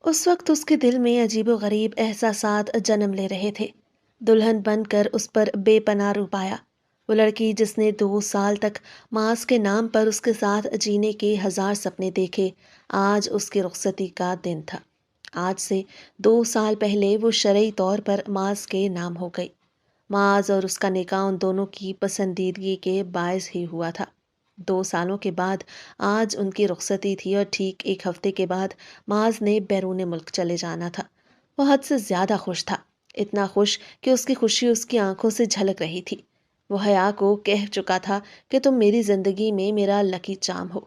اس وقت اس کے دل میں عجیب و غریب احساسات جنم لے رہے تھے۔ دلہن بن کر اس پر بے پناہ روپ آیا۔ وہ لڑکی جس نے 2 سال تک ماس کے نام پر اس کے ساتھ جینے کے ہزار سپنے دیکھے، آج اس کی رخصتی کا دن تھا۔ آج سے 2 سال پہلے وہ شرعی طور پر ماس کے نام ہو گئی۔ معاذ اور اس کا نکاح ان دونوں کی پسندیدگی کے باعث ہی ہوا تھا۔ 2 سالوں کے بعد آج ان کی رخصتی تھی اور ٹھیک ایک ہفتے کے بعد معاذ نے بیرون ملک چلے جانا تھا۔ وہ حد سے زیادہ خوش تھا، اتنا خوش کہ اس کی خوشی اس کی آنکھوں سے جھلک رہی تھی۔ وہ حیا کو کہہ چکا تھا کہ تم میری زندگی میں میرا لکی چارم ہو۔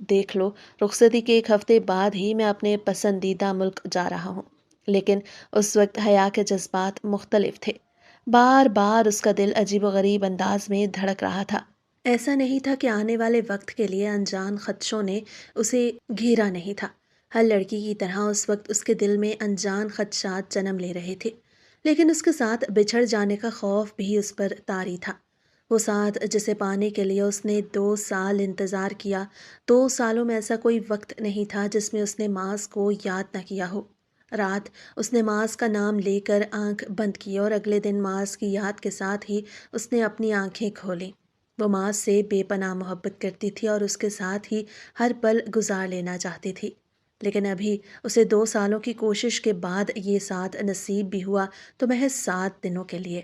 دیکھ لو، رخصتی کے ایک ہفتے بعد ہی میں اپنے پسندیدہ ملک جا رہا ہوں۔ لیکن اس وقت حیا کے جذبات مختلف تھے۔ بار بار اس کا دل عجیب و غریب انداز میں دھڑک رہا تھا۔ ایسا نہیں تھا کہ آنے والے وقت کے لیے انجان خدشوں نے اسے گھیرا نہیں تھا۔ ہر لڑکی کی طرح اس وقت اس کے دل میں انجان خدشات جنم لے رہے تھے، لیکن اس کے ساتھ بچھڑ جانے کا خوف بھی اس پر طاری تھا۔ وہ ساتھ جسے پانے کے لیے اس نے 2 سال انتظار کیا، 2 سالوں میں ایسا کوئی وقت نہیں تھا جس میں اس نے معاذ کو یاد نہ کیا ہو۔ رات اس نے معاذ کا نام لے کر آنکھ بند کی اور اگلے دن معاذ کی یاد کے ساتھ ہی اس نے اپنی آنکھیں کھولیں۔ وہ معاذ سے بے پناہ محبت کرتی تھی اور اس کے ساتھ ہی ہر پل گزار لینا چاہتی تھی، لیکن ابھی اسے 2 سالوں کی کوشش کے بعد یہ ساتھ نصیب بھی ہوا تو محض 7 دنوں کے لیے۔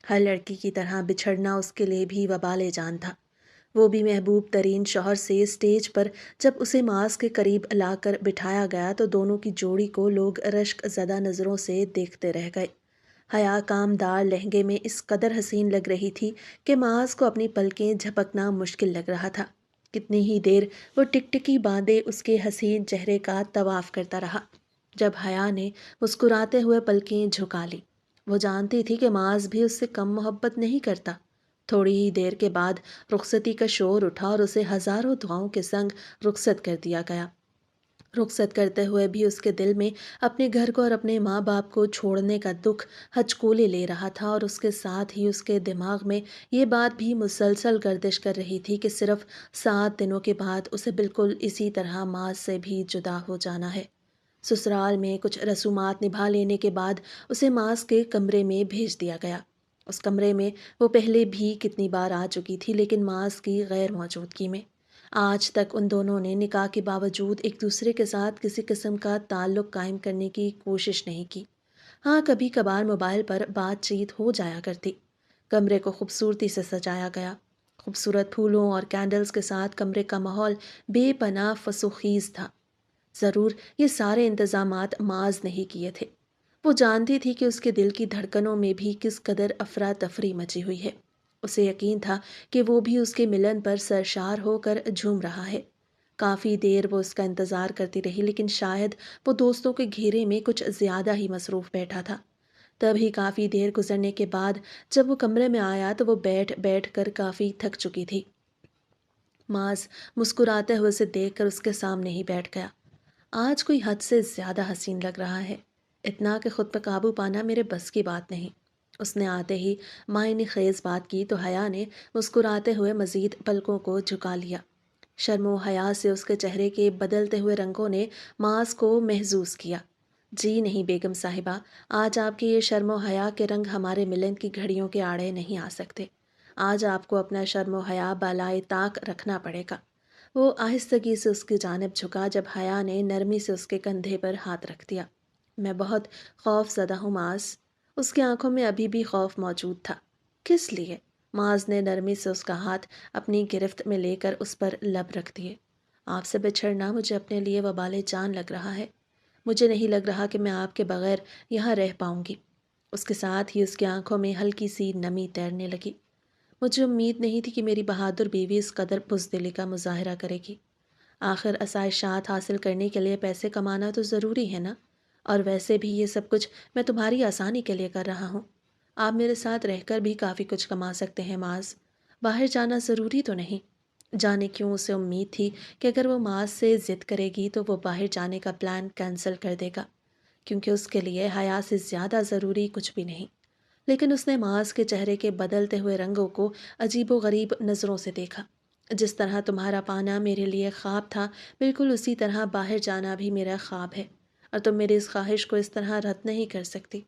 ہر لڑکی کی طرح بچھڑنا اس کے لیے بھی وبال جان تھا، وہ بھی محبوب ترین شوہر سے۔ اسٹیج پر جب اسے معاذ کے قریب لا کر بٹھایا گیا تو دونوں کی جوڑی کو لوگ رشک زدہ نظروں سے دیکھتے رہ گئے۔ حیا کامدار لہنگے میں اس قدر حسین لگ رہی تھی کہ معاذ کو اپنی پلکیں جھپکنا مشکل لگ رہا تھا۔ کتنی ہی دیر وہ ٹکٹکی باندھے اس کے حسین چہرے کا طواف کرتا رہا۔ جب حیا نے مسکراتے ہوئے پلکیں جھکا لی، وہ جانتی تھی کہ معاذ بھی اس سے کم محبت نہیں کرتا۔ تھوڑی ہی دیر کے بعد رخصتی کا شور اٹھا اور اسے ہزاروں دعاؤں کے سنگ رخصت کر دیا گیا۔ رخصت کرتے ہوئے بھی اس کے دل میں اپنے گھر کو اور اپنے ماں باپ کو چھوڑنے کا دکھ ہچکولے لے رہا تھا، اور اس کے ساتھ ہی اس کے دماغ میں یہ بات بھی مسلسل گردش کر رہی تھی کہ صرف 7 دنوں کے بعد اسے بالکل اسی طرح معاذ سے بھی جدا ہو جانا ہے۔ سسرال میں کچھ رسومات نبھا لینے کے بعد اسے معاذ کے کمرے میں بھیج دیا گیا۔ اس کمرے میں وہ پہلے بھی کتنی بار آ چکی تھی، لیکن معاذ کی غیر موجودگی میں۔ آج تک ان دونوں نے نکاح کے باوجود ایک دوسرے کے ساتھ کسی قسم کا تعلق قائم کرنے کی کوشش نہیں کی۔ ہاں، کبھی کبھار موبائل پر بات چیت ہو جایا کرتی۔ کمرے کو خوبصورتی سے سجایا گیا۔ خوبصورت پھولوں اور کینڈلز کے ساتھ کمرے کا ماحول بے پناہ فسوخیز تھا۔ ضرور یہ سارے انتظامات معاذ نے ہی کیے تھے۔ وہ جانتی تھی کہ اس کے دل کی دھڑکنوں میں بھی کس قدر افراتفری مچی ہوئی ہے۔ اسے یقین تھا کہ وہ بھی اس کے ملن پر سرشار ہو کر جھوم رہا ہے۔ کافی دیر وہ اس کا انتظار کرتی رہی، لیکن شاید وہ دوستوں کے گھیرے میں کچھ زیادہ ہی مصروف بیٹھا تھا۔ تبھی کافی دیر گزرنے کے بعد جب وہ کمرے میں آیا تو وہ بیٹھ بیٹھ کر کافی تھک چکی تھی۔ معاذ مسکراتے ہوئے اسے دیکھ کر اس کے سامنے ہی بیٹھ گیا۔ آج کوئی حد سے زیادہ حسین لگ رہا ہے، اتنا کہ خود پہ قابو پانا میرے بس کی بات نہیں۔ اس نے آتے ہی معنی خیز بات کی تو حیا نے مسکراتے ہوئے مزید پلکوں کو جھکا لیا۔ شرم و حیا سے اس کے چہرے کے بدلتے ہوئے رنگوں نے معاذ کو محظوظ کیا۔ جی نہیں بیگم صاحبہ، آج آپ کے یہ شرم و حیا کے رنگ ہمارے ملن کی گھڑیوں کے آڑے نہیں آ سکتے۔ آج آپ کو اپنا شرم و حیا بالائے طاق رکھنا پڑے گا۔ وہ آہستگی سے اس کی جانب جھکا جب حیا نے نرمی سے اس کے کندھے پر ہاتھ رکھ دیا۔ میں بہت خوف زدہ ہوں معاذ۔ اس کی آنکھوں میں ابھی بھی خوف موجود تھا۔ کس لیے؟ معاذ نے نرمی سے اس کا ہاتھ اپنی گرفت میں لے کر اس پر لب رکھ دیے۔ آپ سے بچھڑنا مجھے اپنے لیے وبال جان لگ رہا ہے۔ مجھے نہیں لگ رہا کہ میں آپ کے بغیر یہاں رہ پاؤں گی۔ اس کے ساتھ ہی اس کی آنکھوں میں ہلکی سی نمی تیرنے لگی۔ مجھے امید نہیں تھی کہ میری بہادر بیوی اس قدر بزدلی کا مظاہرہ کرے گی۔ آخر آسائشات حاصل کرنے کے لیے پیسے کمانا تو ضروری ہے نا، اور ویسے بھی یہ سب کچھ میں تمہاری آسانی کے لیے کر رہا ہوں۔ آپ میرے ساتھ رہ کر بھی کافی کچھ کما سکتے ہیں معاذ، باہر جانا ضروری تو نہیں۔ جانے کیوں اسے امید تھی کہ اگر وہ معاذ سے ضد کرے گی تو وہ باہر جانے کا پلان کینسل کر دے گا، کیونکہ اس کے لیے حیا سے زیادہ ضروری کچھ بھی نہیں۔ لیکن اس نے معاذ کے چہرے کے بدلتے ہوئے رنگوں کو عجیب و غریب نظروں سے دیکھا۔ جس طرح تمہارا پانا میرے لیے خواب تھا، بالکل اسی طرح باہر جانا بھی میرا خواب ہے۔ اور تم میری اس خواہش کو اس طرح رد نہیں کر سکتی۔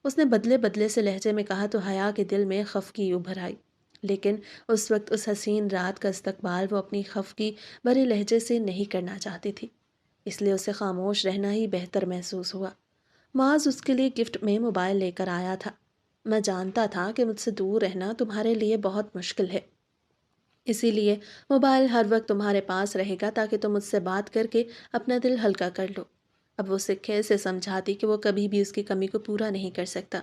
اس نے بدلے بدلے سے لہجے میں کہا تو حیا کے دل میں خفگی ابھر آئی، لیکن اس وقت اس حسین رات کا استقبال وہ اپنی خفگی بھرے لہجے سے نہیں کرنا چاہتی تھی، اس لیے اسے خاموش رہنا ہی بہتر محسوس ہوا۔ معاذ اس کے لیے گفٹ میں موبائل لے کر آیا تھا۔ میں جانتا تھا کہ مجھ سے دور رہنا تمہارے لیے بہت مشکل ہے، اسی لیے موبائل ہر وقت تمہارے پاس رہے گا تاکہ تم مجھ سے بات کر کے اپنا دل ہلکا کر لو۔ اب وہ اسے کیسے سمجھاتی کہ وہ کبھی بھی اس کی کمی کو پورا نہیں کر سکتا،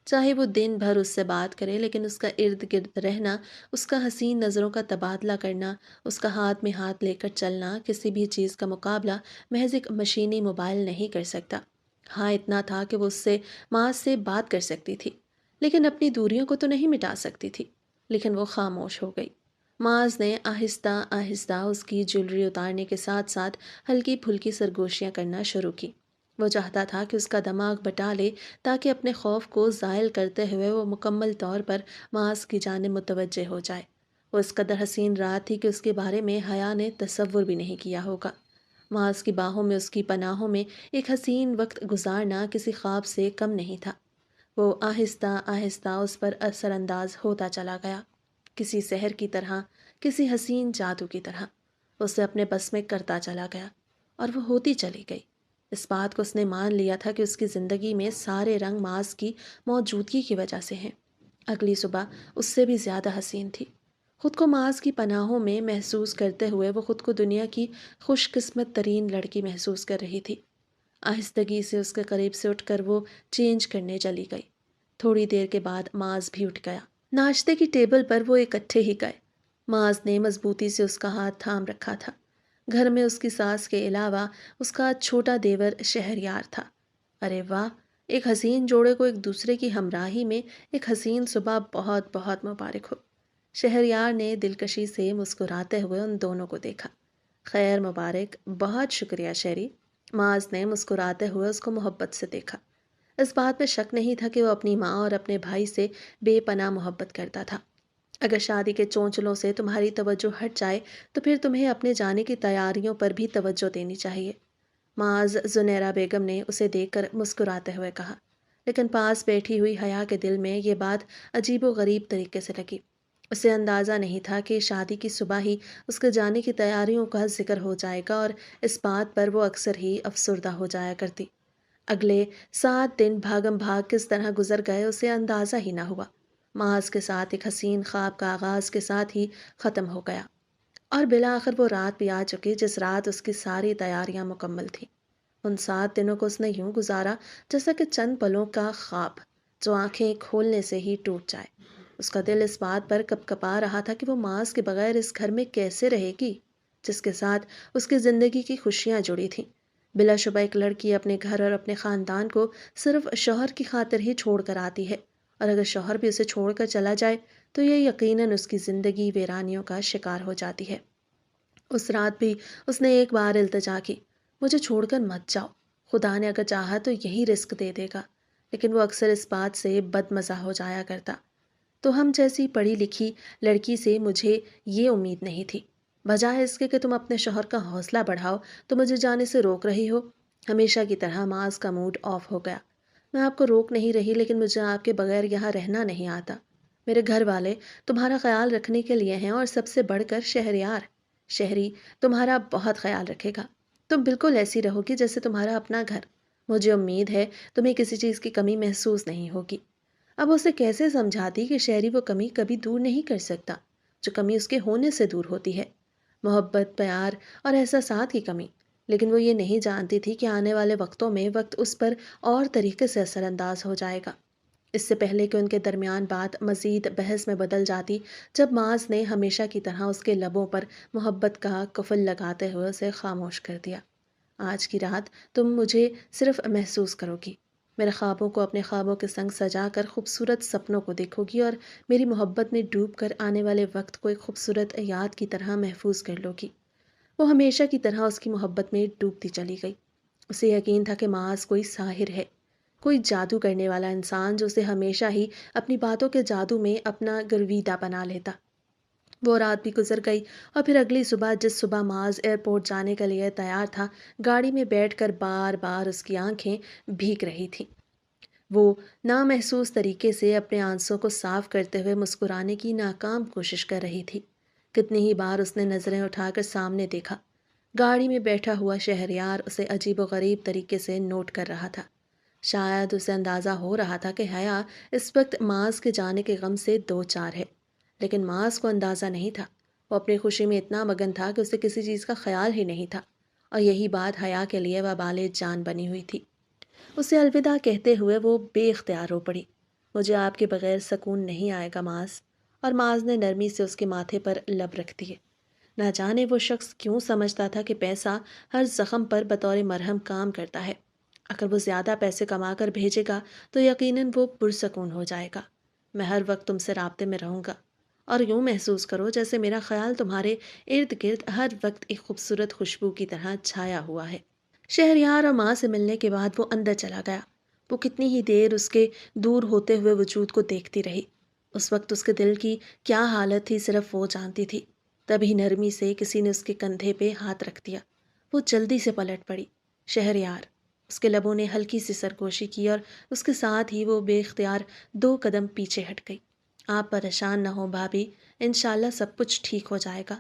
چاہے وہ دن بھر اس سے بات کرے، لیکن اس کا ارد گرد رہنا، اس کا حسین نظروں کا تبادلہ کرنا، اس کا ہاتھ میں ہاتھ لے کر چلنا، کسی بھی چیز کا مقابلہ محض ایک مشینی موبائل نہیں کر سکتا۔ ہاں اتنا تھا کہ وہ اس سے معاذ سے بات کر سکتی تھی، لیکن اپنی دوریوں کو تو نہیں مٹا سکتی تھی۔ لیکن وہ خاموش ہو گئی۔ معاذ نے آہستہ آہستہ اس کی جویلری اتارنے کے ساتھ ساتھ ہلکی پھلکی سرگوشیاں کرنا شروع کی۔ وہ چاہتا تھا کہ اس کا دماغ بٹا لے تاکہ اپنے خوف کو زائل کرتے ہوئے وہ مکمل طور پر معاذ کی جانب متوجہ ہو جائے۔ وہ اس قدر حسین رات تھی کہ اس کے بارے میں حیا نے تصور بھی نہیں کیا ہوگا۔ معاذ کی باہوں میں، اس کی پناہوں میں ایک حسین وقت گزارنا کسی خواب سے کم نہیں تھا۔ وہ آہستہ آہستہ اس پر اثر انداز ہوتا چلا گیا، کسی سحر کی طرح، کسی حسین جادو کی طرح اسے اپنے بس میں کرتا چلا گیا، اور وہ ہوتی چلی گئی۔ اس بات کو اس نے مان لیا تھا کہ اس کی زندگی میں سارے رنگ معاذ کی موجودگی کی وجہ سے ہیں۔ اگلی صبح اس سے بھی زیادہ حسین تھی۔ خود کو معاذ کی پناہوں میں محسوس کرتے ہوئے وہ خود کو دنیا کی خوش قسمت ترین لڑکی محسوس کر رہی تھی۔ آہستگی سے اس کے قریب سے اٹھ کر وہ چینج کرنے چلی گئی۔ تھوڑی دیر کے بعد معاذ بھی اٹھ گیا۔ ناشتے کی ٹیبل پر وہ اکٹھے ہی گئے۔ معاذ نے مضبوطی سے اس کا ہاتھ تھام رکھا تھا۔ گھر میں اس کی ساس کے علاوہ اس کا چھوٹا دیور شہریار تھا۔ ارے واہ، ایک حسین جوڑے کو ایک دوسرے کی ہمراہی میں ایک حسین صبح بہت بہت مبارک ہو۔ شہریار نے دلکشی سے مسکراتے ہوئے ان دونوں کو دیکھا۔ خیر مبارک، بہت شکریہ شہری۔ معاذ نے مسکراتے ہوئے اس کو محبت سے دیکھا۔ اس بات پہ شک نہیں تھا کہ وہ اپنی ماں اور اپنے بھائی سے بے پناہ محبت کرتا تھا۔ اگر شادی کے چونچلوں سے تمہاری توجہ ہٹ جائے تو پھر تمہیں اپنے جانے کی تیاریوں پر بھی توجہ دینی چاہیے، معاذ زنیرہ بیگم نے اسے دیکھ کر مسکراتے ہوئے کہا، لیکن پاس بیٹھی ہوئی حیا کے دل میں یہ بات عجیب و غریب طریقے سے لگی۔ اسے اندازہ نہیں تھا کہ شادی کی صبح ہی اس کے جانے کی تیاریوں کا ذکر ہو جائے گا، اور اس بات پر وہ اکثر ہی افسردہ ہو جایا کرتی۔ اگلے 7 دن بھاگم بھاگ کس طرح گزر گئے اسے اندازہ ہی نہ ہوا۔ معاذ کے ساتھ ایک حسین خواب کا آغاز کے ساتھ ہی ختم ہو گیا، اور بالآخر وہ رات بھی آ چکی جس رات اس کی ساری تیاریاں مکمل تھیں۔ ان 7 دنوں کو اس نے یوں گزارا جیسا کہ چند پلوں کا خواب جو آنکھیں کھولنے سے ہی ٹوٹ جائے۔ اس کا دل اس بات پر کپ کپا رہا تھا کہ وہ معاذ کے بغیر اس گھر میں کیسے رہے گی جس کے ساتھ اس کی زندگی کی خوشیاں جڑی تھیں۔ بلا شبہ ایک لڑکی اپنے گھر اور اپنے خاندان کو صرف شوہر کی خاطر ہی چھوڑ کر آتی ہے، اور اگر شوہر بھی اسے چھوڑ کر چلا جائے تو یہ یقیناً اس کی زندگی ویرانیوں کا شکار ہو جاتی ہے۔ اس رات بھی اس نے ایک بار التجا کی، مجھے چھوڑ کر مت جاؤ، خدا نے اگر چاہا تو یہی رزق دے دے گا، لیکن وہ اکثر اس بات سے بد مزہ ہو جایا کرتا۔ تو ہم جیسی پڑھی لکھی لڑکی سے مجھے یہ امید نہیں تھی، بجائے اس کے کہ تم اپنے شوہر کا حوصلہ بڑھاؤ تو مجھے جانے سے روک رہی ہو۔ ہمیشہ کی طرح معاذ کا موڈ آف ہو گیا۔ میں آپ کو روک نہیں رہی، لیکن مجھے آپ کے بغیر یہاں رہنا نہیں آتا۔ میرے گھر والے تمہارا خیال رکھنے کے لیے ہیں، اور سب سے بڑھ کر شہری تمہارا بہت خیال رکھے گا۔ تم بالکل ایسی رہو گی جیسے تمہارا اپنا گھر۔ مجھے امید ہے تمہیں کسی چیز کی کمی محسوس نہیں ہوگی۔ اب اسے کیسے سمجھاتی کہ شہری وہ کمی کبھی دور نہیں کر سکتا جو کمی اس کے ہونے سے دور ہوتی ہے، محبت، پیار اور احساسات کی کمی۔ لیکن وہ یہ نہیں جانتی تھی کہ آنے والے وقتوں میں وقت اس پر اور طریقے سے اثر انداز ہو جائے گا۔ اس سے پہلے کہ ان کے درمیان بات مزید بحث میں بدل جاتی، جب معاذ نے ہمیشہ کی طرح اس کے لبوں پر محبت کا قفل لگاتے ہوئے اسے خاموش کر دیا۔ آج کی رات تم مجھے صرف محسوس کرو گی، میرے خوابوں کو اپنے خوابوں کے سنگ سجا کر خوبصورت سپنوں کو دیکھو گی، اور میری محبت میں ڈوب کر آنے والے وقت کو ایک خوبصورت یاد کی طرح محفوظ کر لو گی۔ وہ ہمیشہ کی طرح اس کی محبت میں ڈوبتی چلی گئی۔ اسے یقین تھا کہ معاذ کوئی ساحر ہے، کوئی جادو کرنے والا انسان جو اسے ہمیشہ ہی اپنی باتوں کے جادو میں اپنا گرویدہ بنا لیتا۔ وہ رات بھی گزر گئی اور پھر اگلی صبح، جس صبح معاذ ایئرپورٹ جانے کے لیے تیار تھا، گاڑی میں بیٹھ کر بار بار اس کی آنکھیں بھیگ رہی تھیں۔ وہ نامحسوس طریقے سے اپنے آنسوں کو صاف کرتے ہوئے مسکرانے کی ناکام کوشش کر رہی تھی۔ کتنی ہی بار اس نے نظریں اٹھا کر سامنے دیکھا۔ گاڑی میں بیٹھا ہوا شہریار اسے عجیب و غریب طریقے سے نوٹ کر رہا تھا۔ شاید اسے اندازہ ہو رہا تھا کہ حیا اس وقت معاذ کے جانے کے غم سے دو چار ہے، لیکن معاذ کو اندازہ نہیں تھا۔ وہ اپنی خوشی میں اتنا مگن تھا کہ اسے کسی چیز کا خیال ہی نہیں تھا، اور یہی بات حیا کے لیے وبال جان بنی ہوئی تھی۔ اسے الوداع کہتے ہوئے وہ بے اختیار رو پڑی۔ مجھے آپ کے بغیر سکون نہیں آئے گا معاذ، اور معاذ نے نرمی سے اس کے ماتھے پر لب رکھ دیے۔ نہ جانے وہ شخص کیوں سمجھتا تھا کہ پیسہ ہر زخم پر بطور مرہم کام کرتا ہے۔ اگر وہ زیادہ پیسے کما کر بھیجے گا تو یقیناً وہ پرسکون ہو جائے گا۔ میں ہر وقت تم سے رابطے میں رہوں گا، اور یوں محسوس کرو جیسے میرا خیال تمہارے ارد گرد ہر وقت ایک خوبصورت خوشبو کی طرح چھایا ہوا ہے۔ شہریار اور ماں سے ملنے کے بعد وہ اندر چلا گیا۔ وہ کتنی ہی دیر اس کے دور ہوتے ہوئے وجود کو دیکھتی رہی۔ اس وقت اس کے دل کی کیا حالت تھی صرف وہ جانتی تھی۔ تبھی نرمی سے کسی نے اس کے کندھے پہ ہاتھ رکھ دیا۔ وہ جلدی سے پلٹ پڑی۔ شہریار! اس کے لبوں نے ہلکی سی سرگوشی کی اور اس کے ساتھ ہی وہ بے اختیار دو قدم پیچھے ہٹ گئی۔ آپ پریشان نہ ہو بھابھی، انشاءاللہ سب کچھ ٹھیک ہو جائے گا۔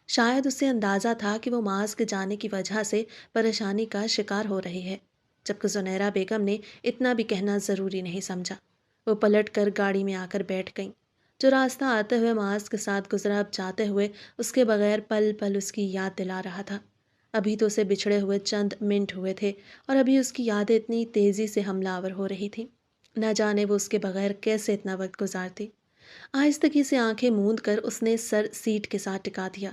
شاید اسے اندازہ تھا کہ وہ معاذ کے جانے کی وجہ سے پریشانی کا شکار ہو رہی ہے، جبکہ زنیرہ بیگم نے اتنا بھی کہنا ضروری نہیں سمجھا۔ وہ پلٹ کر گاڑی میں آ کر بیٹھ گئیں۔ جو راستہ آتے ہوئے معاذ کے ساتھ گزرا، اب جاتے ہوئے اس کے بغیر پل پل اس کی یاد دلا رہا تھا۔ ابھی تو اسے بچھڑے ہوئے چند منٹ ہوئے تھے، اور ابھی اس کی یادیں اتنی تیزی سے حملہ آور ہو رہی تھیں۔ نہ جانے وہ اس کے بغیر کیسے اتنا وقت گزارتی۔ آہستگی سے آنکھیں موند کر اس نے سر سیٹ کے ساتھ ٹکا دیا۔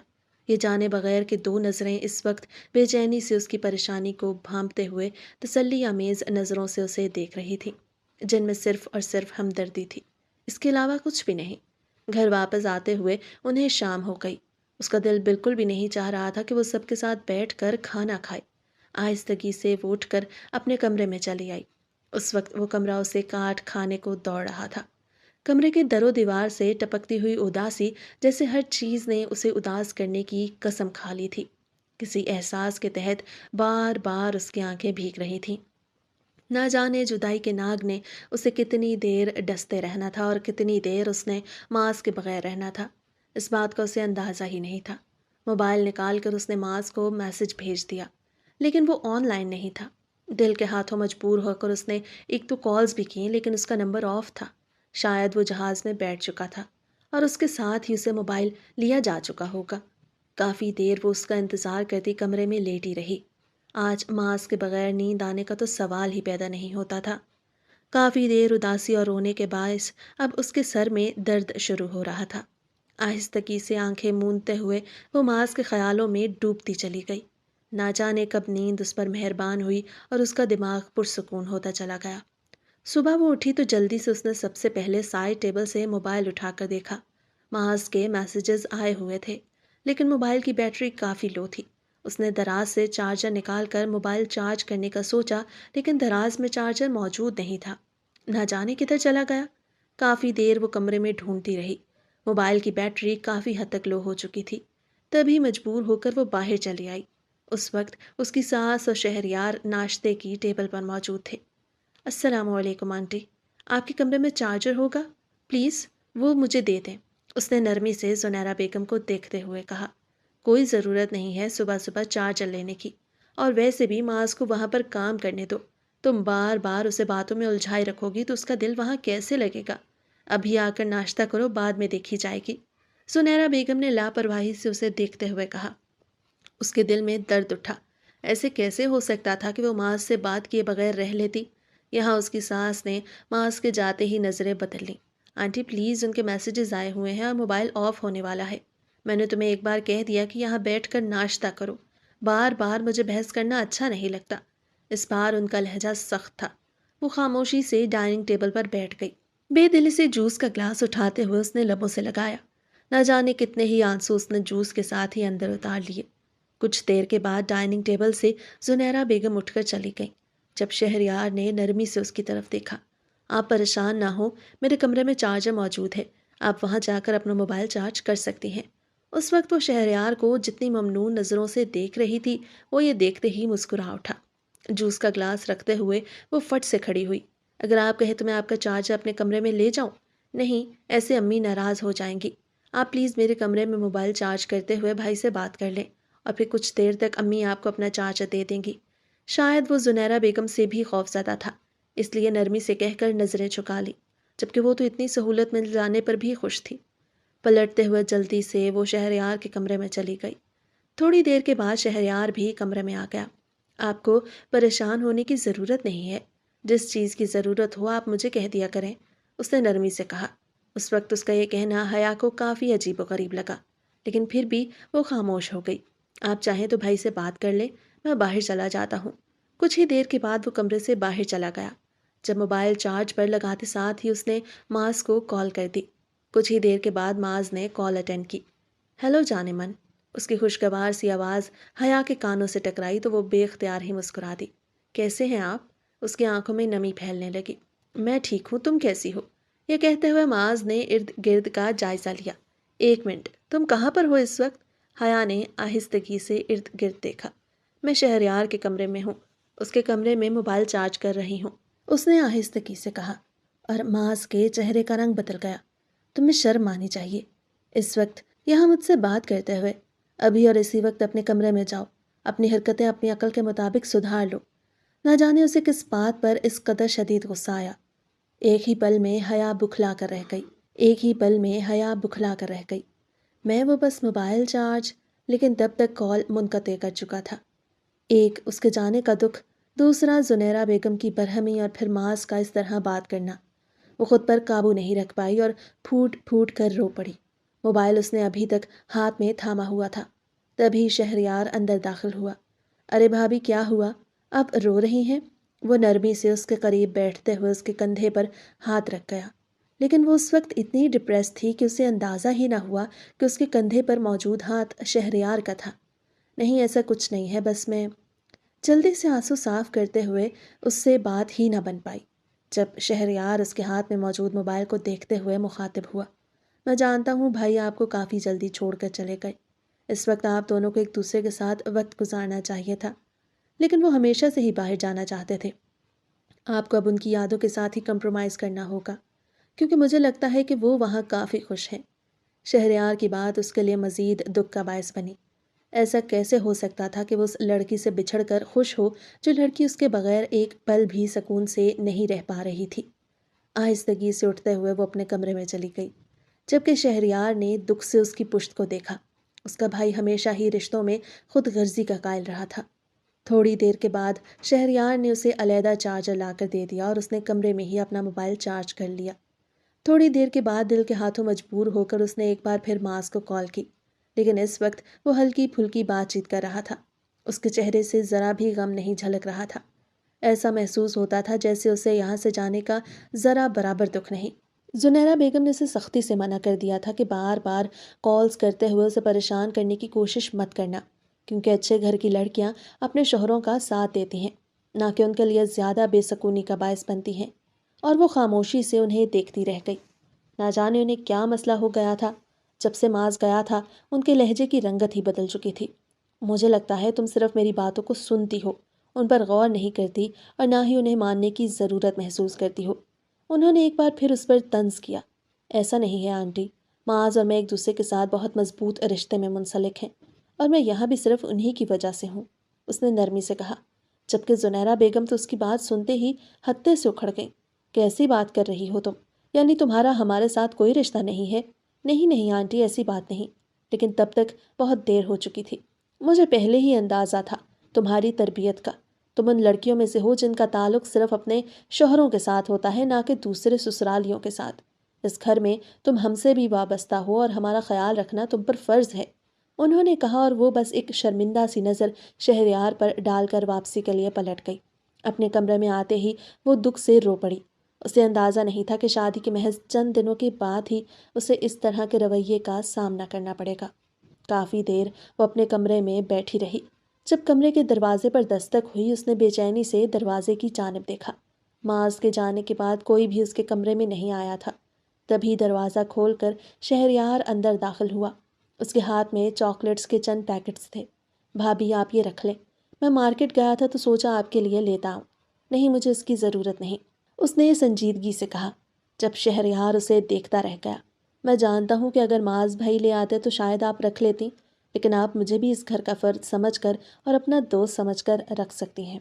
یہ جانے بغیر کہ دو نظریں اس وقت بے چینی سے اس کی پریشانی کو بھانپتے ہوئے تسلی آمیز نظروں سے اسے دیکھ رہی تھی، جن میں صرف اور صرف ہمدردی تھی، اس کے علاوہ کچھ بھی نہیں۔ گھر واپس آتے ہوئے انہیں شام ہو گئی۔ اس کا دل بالکل بھی نہیں چاہ رہا تھا کہ وہ سب کے ساتھ بیٹھ کر کھانا کھائے۔ آہستگی سے وہ اٹھ کر اپنے کمرے میں چلی آئی۔ اس وقت وہ کمرہ اسے کاٹ کھانے کو دوڑ رہا تھا۔ کمرے کے در و دیوار سے ٹپکتی ہوئی اداسی، جیسے ہر چیز نے اسے اداس کرنے کی قسم کھا لی تھی۔ کسی احساس کے تحت بار بار اس کی آنکھیں بھیگ رہی تھیں۔ نہ جانے جدائی کے ناگ نے اسے کتنی دیر ڈستے رہنا تھا، اور کتنی دیر اس نے معاذ کے بغیر رہنا تھا۔ اس بات کا اسے اندازہ ہی نہیں تھا۔ موبائل نکال کر اس نے معاذ کو میسج بھیج دیا، لیکن وہ آن لائن نہیں تھا۔ دل کے ہاتھوں مجبور ہو کر اس نے ایک تو کالز بھی کیں، لیکن اس کا نمبر آف تھا۔ شاید وہ جہاز میں بیٹھ چکا تھا، اور اس کے ساتھ ہی اسے موبائل لیا جا چکا ہوگا۔ کافی دیر وہ اس کا انتظار کرتی کمرے میں لیٹی رہی۔ آج معاذ کے بغیر نیند آنے کا تو سوال ہی پیدا نہیں ہوتا تھا۔ کافی دیر اداسی اور رونے کے باعث اب اس کے سر میں درد شروع ہو رہا تھا۔ آہستگی سے آنکھیں موندتے ہوئے وہ معاذ کے خیالوں میں ڈوبتی چلی گئی۔ نہ جانے کب نیند اس پر مہربان ہوئی اور اس کا دماغ پرسکون ہوتا چلا گیا۔ صبح وہ اٹھی تو جلدی سے اس نے سب سے پہلے سائڈ ٹیبل سے موبائل اٹھا کر دیکھا۔ معاذ کے میسیجز آئے ہوئے تھے، لیکن موبائل کی بیٹری کافی لو تھی۔ اس نے دراز سے چارجر نکال کر موبائل چارج کرنے کا سوچا، لیکن دراز میں چارجر موجود نہیں تھا۔ نہ جانے کدھر چلا گیا۔ کافی دیر وہ کمرے میں ڈھونڈتی رہی۔ موبائل کی بیٹری کافی حد تک لو ہو چکی تھی۔ تبھی مجبور ہو کر وہ باہر چلی آئی۔ اس وقت اس کی ساس اور شہریار ناشتے کی ٹیبل پر موجود تھے۔ السلام علیکم آنٹی، آپ کے کمرے میں چارجر ہوگا؟ پلیز وہ مجھے دے دیں، اس نے نرمی سے زنیرہ بیگم کو دیکھتے ہوئے کہا۔ کوئی ضرورت نہیں ہے صبح صبح چارجر لینے کی، اور ویسے بھی معاذ کو وہاں پر کام کرنے دو۔ تم بار بار اسے باتوں میں الجھائے رکھو گی تو اس کا دل وہاں کیسے لگے گا؟ ابھی آ کر ناشتہ کرو، بعد میں دیکھی جائے گی، زنیرہ بیگم نے لاپرواہی سے اسے دیکھتے ہوئے کہا۔ اس کے دل میں درد اٹھا۔ ایسے کیسے ہو سکتا تھا کہ وہ معاذ سے بات کیے بغیر رہ لیتی؟ یہاں اس کی ساس نے معاذ کے جاتے ہی نظریں بدل لیں۔ آنٹی پلیز، ان کے میسیجز آئے ہوئے ہیں اور موبائل آف ہونے والا ہے۔ میں نے تمہیں ایک بار کہہ دیا کہ یہاں بیٹھ کر ناشتہ کرو، بار بار مجھے بحث کرنا اچھا نہیں لگتا۔ اس بار ان کا لہجہ سخت تھا۔ وہ خاموشی سے ڈائننگ ٹیبل پر بیٹھ گئی۔ بے دلی سے جوس کا گلاس اٹھاتے ہوئے اس نے لبوں سے لگایا۔ نہ جانے کتنے ہی آنسو اس نے جوس کے ساتھ ہی اندر اتار لیے۔ کچھ دیر کے بعد ڈائننگ ٹیبل سے زنیرہ بیگم اٹھ کر چلی گئیں۔ جب شہریار نے نرمی سے اس کی طرف دیکھا۔ آپ پریشان نہ ہو، میرے کمرے میں چارجر موجود ہے، آپ وہاں جا کر اپنا موبائل چارج کر سکتی ہیں، اس وقت وہ شہریار کو جتنی ممنون نظروں سے دیکھ رہی تھی، وہ یہ دیکھتے ہی مسکرا اٹھا۔ جوس کا گلاس رکھتے ہوئے وہ فٹ سے کھڑی ہوئی۔ اگر آپ کہیں تو میں آپ کا چارجر اپنے کمرے میں لے جاؤں؟ نہیں، ایسے امی ناراض ہو جائیں گی۔ آپ پلیز میرے کمرے میں موبائل چارج کرتے ہوئے بھائی سے بات کر لیں، اور پھر کچھ دیر تک امی آپ کو اپنا چارجر دے دیں گی۔ شاید وہ زنیرہ بیگم سے بھی خوف زدہ تھا، اس لیے نرمی سے کہہ کر نظریں جھکا لی، جبکہ وہ تو اتنی سہولت مل جانے پر بھی خوش تھی۔ پلٹتے ہوئے جلدی سے وہ شہریار کے کمرے میں چلی گئی۔ تھوڑی دیر کے بعد شہریار بھی کمرے میں آ گیا۔ آپ کو پریشان ہونے کی ضرورت نہیں ہے، جس چیز کی ضرورت ہو آپ مجھے کہہ دیا کریں، اس نے نرمی سے کہا۔ اس وقت اس کا یہ کہنا حیا کو کافی عجیب و غریب لگا، لیکن پھر بھی وہ خاموش ہو گئی۔ آپ چاہیں تو بھائی سے بات کر لیں، میں باہر چلا جاتا ہوں۔ کچھ ہی دیر کے بعد وہ کمرے سے باہر چلا گیا۔ جب موبائل چارج پر لگاتے ساتھ ہی اس نے معاذ کو کال کر دی۔ کچھ ہی دیر کے بعد معاذ نے کال اٹینڈ کی۔ ہیلو جان من، اس کی خوشگوار سی آواز حیا کے کانوں سے ٹکرائی تو وہ بے اختیار ہی مسکرا دی۔ کیسے ہیں آپ؟ اس کی آنکھوں میں نمی پھیلنے لگی۔ میں ٹھیک ہوں، تم کیسی ہو؟ یہ کہتے ہوئے معاذ نے ارد گرد کا جائزہ لیا۔ ایک منٹ، تم کہاں پر ہو اس وقت؟ حیا نے آہستگی سے ارد گرد دیکھا۔ میں شہریار کے کمرے میں ہوں، اس کے کمرے میں موبائل چارج کر رہی ہوں، اس نے آہستگی سے کہا، اور معاذ کے چہرے کا رنگ بدل گیا۔ تمہیں شرم آنی چاہیے، اس وقت یہاں مجھ سے بات کرتے ہوئے۔ ابھی اور اسی وقت اپنے کمرے میں جاؤ، اپنی حرکتیں اپنی عقل کے مطابق سدھار لو۔ نہ جانے اسے کس بات پر اس قدر شدید غصہ آیا۔ ایک ہی پل میں حیا بکھلا کر رہ گئی، ایک ہی پل میں حیا بکھلا کر رہ گئی۔ میں وہ بس موبائل چارج، لیکن تب تک کال منقطع کر چکا تھا۔ ایک اس کے جانے کا دکھ، دوسرا زنیرہ بیگم کی برہمی، اور پھر معاذ کا اس طرح بات کرنا۔ وہ خود پر قابو نہیں رکھ پائی اور پھوٹ پھوٹ کر رو پڑی۔ موبائل اس نے ابھی تک ہاتھ میں تھاما ہوا تھا۔ تبھی شہریار اندر داخل ہوا۔ ارے بھابھی کیا ہوا؟ اب رو رہی ہیں؟ وہ نرمی سے اس کے قریب بیٹھتے ہوئے اس کے کندھے پر ہاتھ رکھ گیا، لیکن وہ اس وقت اتنی ڈپریس تھی کہ اسے اندازہ ہی نہ ہوا کہ اس کے کندھے پر موجود ہاتھ شہریار کا تھا۔ نہیں، ایسا کچھ نہیں ہے، بس میں… جلدی سے آنسو صاف کرتے ہوئے اس سے بات ہی نہ بن پائی۔ جب شہریار اس کے ہاتھ میں موجود موبائل کو دیکھتے ہوئے مخاطب ہوا، میں جانتا ہوں بھائی آپ کو کافی جلدی چھوڑ کر چلے گئے۔ اس وقت آپ دونوں کو ایک دوسرے کے ساتھ وقت گزارنا چاہیے تھا، لیکن وہ ہمیشہ سے ہی باہر جانا چاہتے تھے۔ آپ کو اب ان کی یادوں کے ساتھ ہی کمپرومائز کرنا ہوگا، کیونکہ مجھے لگتا ہے کہ وہ وہاں کافی خوش ہیں۔ شہریار کی بات اس کے لیے مزید دکھ کا باعث بنی۔ ایسا کیسے ہو سکتا تھا کہ وہ اس لڑکی سے بچھڑ کر خوش ہو، جو لڑکی اس کے بغیر ایک پل بھی سکون سے نہیں رہ پا رہی تھی۔ آہستگی سے اٹھتے ہوئے وہ اپنے کمرے میں چلی گئی، جبکہ شہریار نے دکھ سے اس کی پشت کو دیکھا۔ اس کا بھائی ہمیشہ ہی رشتوں میں خود غرضی کا قائل رہا تھا۔ تھوڑی دیر کے بعد شہریار نے اسے علیحدہ چارجر لا کر دے دیا اور اس نے کمرے میں ہی اپنا موبائل چارج کر لیا۔ تھوڑی دیر کے بعد دل کے ہاتھوں مجبور ہو کر اس نے ایک بار پھر معاذ کو کال کی، لیکن اس وقت وہ ہلکی پھلکی بات چیت کر رہا تھا۔ اس کے چہرے سے ذرا بھی غم نہیں جھلک رہا تھا۔ ایسا محسوس ہوتا تھا جیسے اسے یہاں سے جانے کا ذرا برابر دکھ نہیں۔ زنیرہ بیگم نے اسے سختی سے منع کر دیا تھا کہ بار بار کالز کرتے ہوئے اسے پریشان کرنے کی کوشش مت کرنا، کیونکہ اچھے گھر کی لڑکیاں اپنے شوہروں کا ساتھ دیتی ہیں، نہ کہ ان کے لیے زیادہ بے سکونی کا باعث بنتی ہیں۔ اور وہ خاموشی سے انہیں دیکھتی رہ گئی۔ نہ جانے انہیں کیا مسئلہ ہو گیا تھا۔ جب سے معاذ گیا تھا ان کے لہجے کی رنگت ہی بدل چکی تھی۔ مجھے لگتا ہے تم صرف میری باتوں کو سنتی ہو، ان پر غور نہیں کرتی، اور نہ ہی انہیں ماننے کی ضرورت محسوس کرتی ہو۔ انہوں نے ایک بار پھر اس پر طنز کیا۔ ایسا نہیں ہے آنٹی، معاذ اور میں ایک دوسرے کے ساتھ بہت مضبوط رشتے میں منسلک ہیں، اور میں یہاں بھی صرف انہی کی وجہ سے ہوں، اس نے نرمی سے کہا، جبکہ زنیرہ بیگم تو اس کی بات سنتے ہی ہتے سے اکھڑ گئیں۔ کیسی بات کر رہی ہو تم؟ یعنی تمہارا ہمارے ساتھ کوئی رشتہ نہیں ہے؟ نہیں نہیں آنٹی، ایسی بات نہیں، لیکن تب تک بہت دیر ہو چکی تھی۔ مجھے پہلے ہی اندازہ تھا تمہاری تربیت کا۔ تم ان لڑکیوں میں سے ہو جن کا تعلق صرف اپنے شوہروں کے ساتھ ہوتا ہے، نہ کہ دوسرے سسرالیوں کے ساتھ۔ اس گھر میں تم ہم سے بھی وابستہ ہو، اور ہمارا خیال رکھنا تم پر فرض ہے، انہوں نے کہا، اور وہ بس ایک شرمندہ سی نظر شہریار پر ڈال کر واپسی کے لیے پلٹ گئی۔ اپنے کمرے میں آتے ہی وہ دکھ سے رو پڑی۔ اسے اندازہ نہیں تھا کہ شادی کے محض چند دنوں کے بعد ہی اسے اس طرح کے رویے کا سامنا کرنا پڑے گا۔ کافی دیر وہ اپنے کمرے میں بیٹھی رہی۔ جب کمرے کے دروازے پر دستک ہوئی، اس نے بے چینی سے دروازے کی جانب دیکھا۔ معاذ کے جانے کے بعد کوئی بھی اس کے کمرے میں نہیں آیا تھا۔ تبھی دروازہ کھول کر شہریار اندر داخل ہوا۔ اس کے ہاتھ میں چاکلیٹس کے چند پیکٹس تھے۔ بھابھی آپ یہ رکھ لیں، میں مارکیٹ گیا تھا تو سوچا آپ کے لیے لیتا ہوں۔ نہیں، مجھے اس کی ضرورت نہیں، اس نے سنجیدگی سے کہا جب شہریار اسے دیکھتا رہ گیا۔ میں جانتا ہوں کہ اگر معاذ بھائی لے آتے تو شاید آپ رکھ لیتی، لیکن آپ مجھے بھی اس گھر کا فرد سمجھ کر اور اپنا دوست سمجھ کر رکھ سکتی ہیں۔